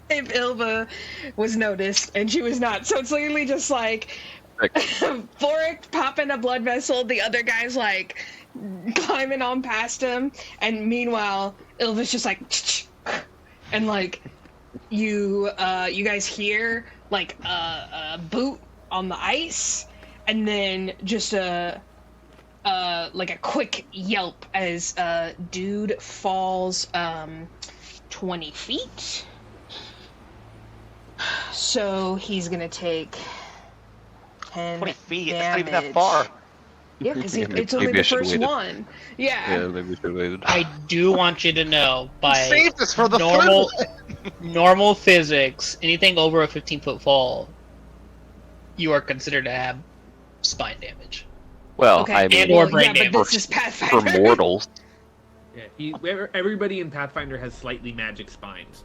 Ilva was noticed, and she was not. So it's literally just like Vorik popping a blood vessel, the other guy's like climbing on past him, and meanwhile Ilva's just like and like you guys hear like a boot on the ice, and then just like a quick yelp as dude falls 20 feet. So he's gonna take 10 20 feet. damage. That's not even that far. Yeah, because Yeah, it's only maybe the I should've first waited. one. Yeah. maybe we should have waited. I do want you to know by Saved us for the normal third normal physics, anything over a 15-foot fall, you are considered to have spine damage. Well, Okay. I mean, And or Well, brain yeah, but damage. this is for Pathfinder. mortals, Yeah, everybody in Pathfinder has slightly magic spines.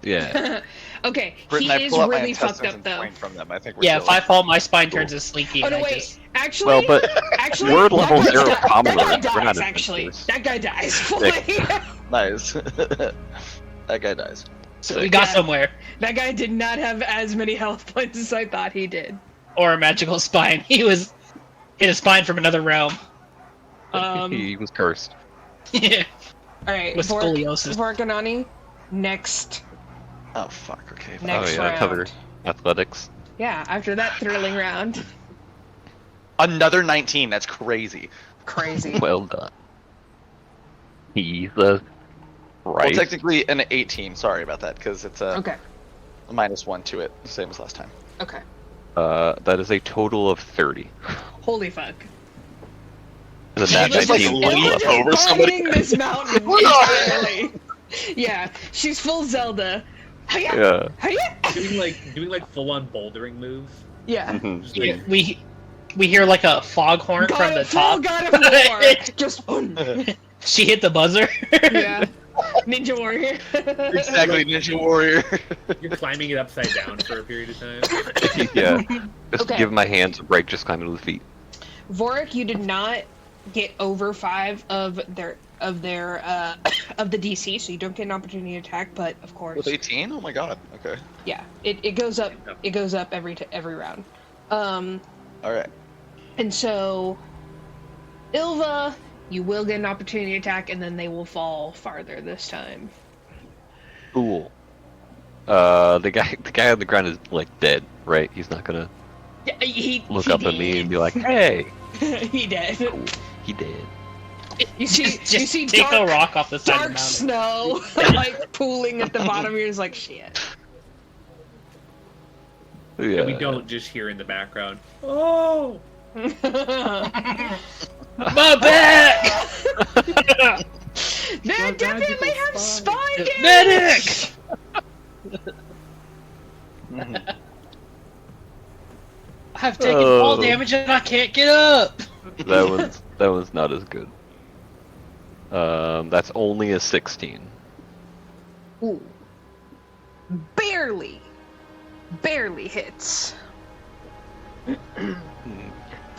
yeah. Okay, Britton, he I is pull out my really fucked intestines up and though. point from them. I think we're Yeah, if chilling. I fall, my spine turns to slinky. Oh and no, I wait. just Actually, Well, but actually, word that level guy 0 that commoner. guy We're not dies. Actually, adventurers. that guy dies. Fully. Nice. That guy dies. so we got Yeah. somewhere. That guy did not have as many health points as I thought he did. Or a magical spine. He was in a spine from another realm. He was cursed. Yeah. All right, With scoliosis. Vorik and Anni, next Oh fuck. Okay. fine. Next oh yeah, round. another athletics. Yeah, after that thrilling round. Another 19. That's crazy. Crazy. Well done. He's right. Well, technically an 18. Sorry about that, because it's a Okay. -1 to it, same as last time. Okay. That is a total of 30. Holy fuck. Is that just, like, 19 leap plus? over somebody. Climbing this mountain entirely. Yeah, she's full Zelda. Yeah. doing like full on bouldering moves. Yeah. Mhm. Just like, We hear like a foghorn from the top. God of War. Just She hit the buzzer. yeah. Ninja Warrior. Exactly, Ninja Warrior. you're climbing it upside down for a period of time. Yeah. Just Okay. give my hands a break, just climbing to the feet. Vorik, you did not get over 5 of the DC, so you don't get an opportunity to attack. But of course, With 18? Oh my god. Okay. yeah, it goes up. It goes up every round. Alright. And so, Ilva, you will get an opportunity to attack, and then they will fall farther this time. Cool. The guy on the ground is like dead, right? He's not gonna Yeah, he look up at me and be like, "Hey, he dead. cool. He dead." You see, just you see take dark, a rock off the side of dark the snow like pooling at the bottom. You're just like shit. Yeah. And we don't just hear in the background. Oh, mountain. My back! They definitely have spine Medic! Mhm. I've taken fall damage and I can't get up. That one's not as good. That's only a 16. Ooh. Barely hits.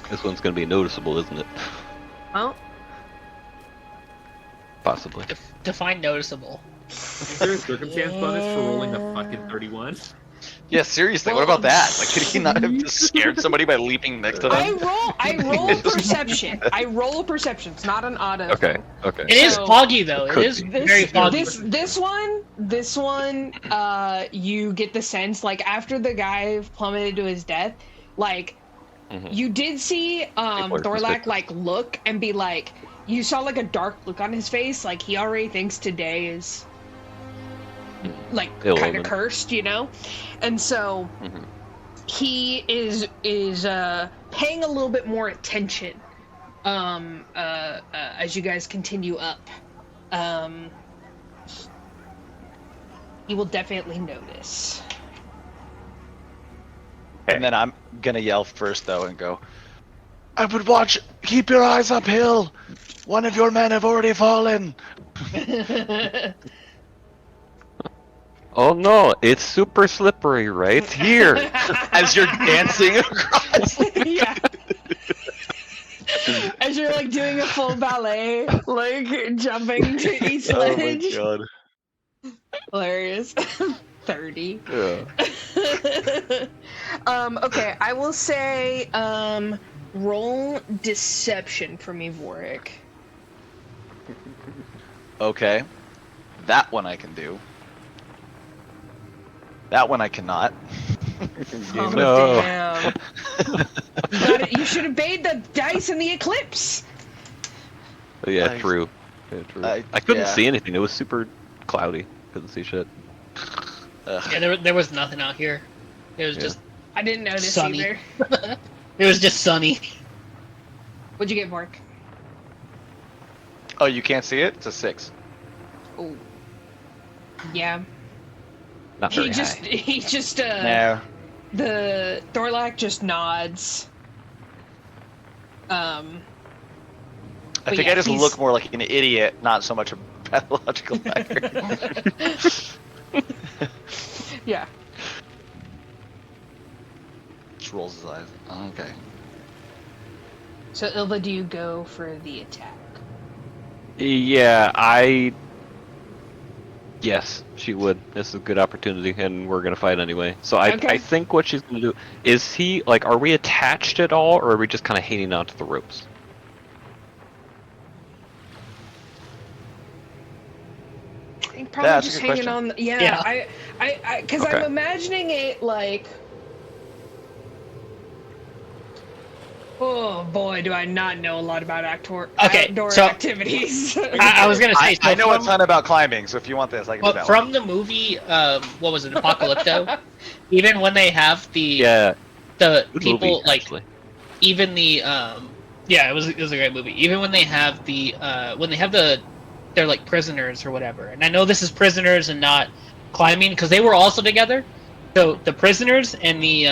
This one's gonna be noticeable, isn't it? Well, Possibly. Define noticeable. is there a circumstance bonus for rolling a fucking 31? Yeah, seriously, what about that? Like, could he not have just scared somebody by leaping next to them? I roll perception. I roll perception. It's not an auto. Okay. thing. Okay. It is So- foggy though. It Could is be. very foggy. This one, you get the sense like after the guy plummeted to his death, like Mhm. you did see People are Thorlak suspicious. like look and be like, you saw like a dark look on his face, like he already thinks today is like Ill kind of omen. cursed, you know, and so Mhm. he is paying a little bit more attention as you guys continue up. He will definitely notice. And then I'm gonna yell first, though, and go, I would watch, keep your eyes uphill! One of your men have already fallen! Oh no, it's super slippery right here. As you're dancing across. Yeah. As you're like doing a full ballet, like jumping to each Oh my ledge. god. Hilarious. 30. Yeah. Okay, I will say, roll deception for me, Vorik. Okay. That one I can do. That one I cannot. Oh, No. damn. You should have made the dice in the eclipse. Yeah, I- true. Yeah, true. I- I couldn't yeah. see anything. It was super cloudy. Couldn't see shit. Ugh. Yeah, there was nothing out here. It was Yeah. just I didn't notice Sunny. either. it was just sunny. What'd you get, Vorik? Oh, you can't see it? It's a 6. Oh. Yeah. Not very He just No. the Thorlak just nods. I But think yeah, I just he's- look more like an idiot, not so much a pathological liar. Yeah. Just rolls his eyes. Okay. So Ilva, do you go for the attack? Yeah, Yes, she would. This is a good opportunity, and we're gonna fight anyway. So Okay. I think what she's gonna do is are we attached at all, or are we just kind of hanging onto the ropes? I think probably That's a just good hanging question. on. Yeah, Yeah. because I'm Okay. imagining it like. Oh boy, do I not know a lot about outdoor so- activities. I was gonna say. I know a from, ton about climbing, so if you want this, I can do well, that from the movie, what was it, Apocalypto? Even when they have the Yeah, the good people movie, like actually. even the yeah, it was a great movie. Even when they have the they're like prisoners or whatever. And I know this is prisoners and not climbing because they were also together. So the prisoners and the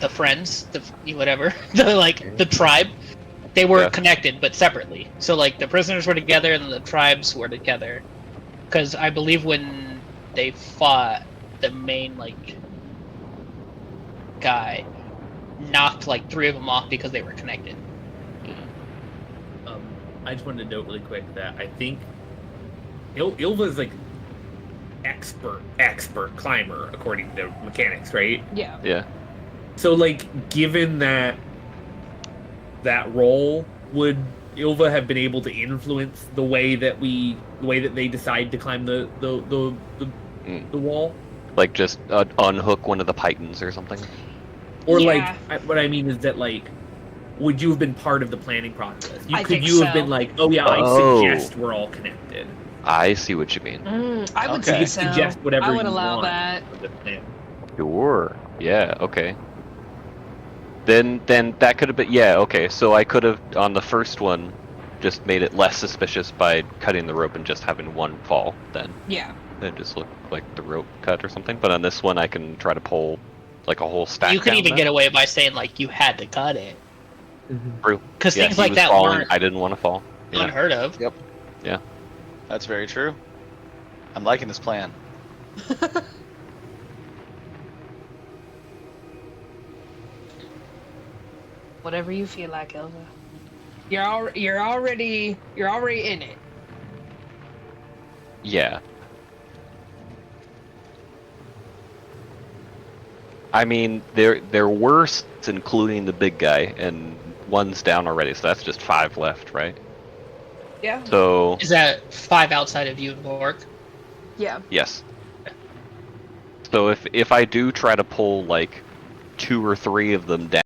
friends, whatever, the tribe, they were connected but separately. So like the prisoners were together and the tribes were together. Because I believe when they fought, the main guy knocked 3 of them off because they were connected. I just wanted to note really quick that I think Ilva's expert climber according to mechanics, right? Yeah. Yeah. So given that role, would Ilva have been able to influence the way that they decide to climb the wall? Just unhook one of the pythons or something? Or Yeah. what I mean is that would you have been part of the planning process? Could you have been oh yeah, I suggest we're all connected. I see what you mean. I would Okay. say You so. suggest whatever I would you allow want that. for the plan. Sure. Yeah, okay. Then that could have been, yeah, okay. So I could have, on the first one, just made it less suspicious by cutting the rope and just having one fall then. Yeah. Then just look like the rope cut or something. But on this one, I can try to pull a whole stack You could down even then. get away by saying you had to cut it. True. Because Yeah, things he like was that falling. weren't I didn't want to fall. Yeah. unheard of. Yep. Yeah. That's very true. I'm liking this plan. Whatever you feel like, Ilva. You're already in it. Yeah. I mean, there were, including the big guy, and one's down already, so that's just 5 left, right? Yeah. So, Is that 5 outside of you and Vorik? Yeah. yes. So if I do try to pull 2 or 3 of them down,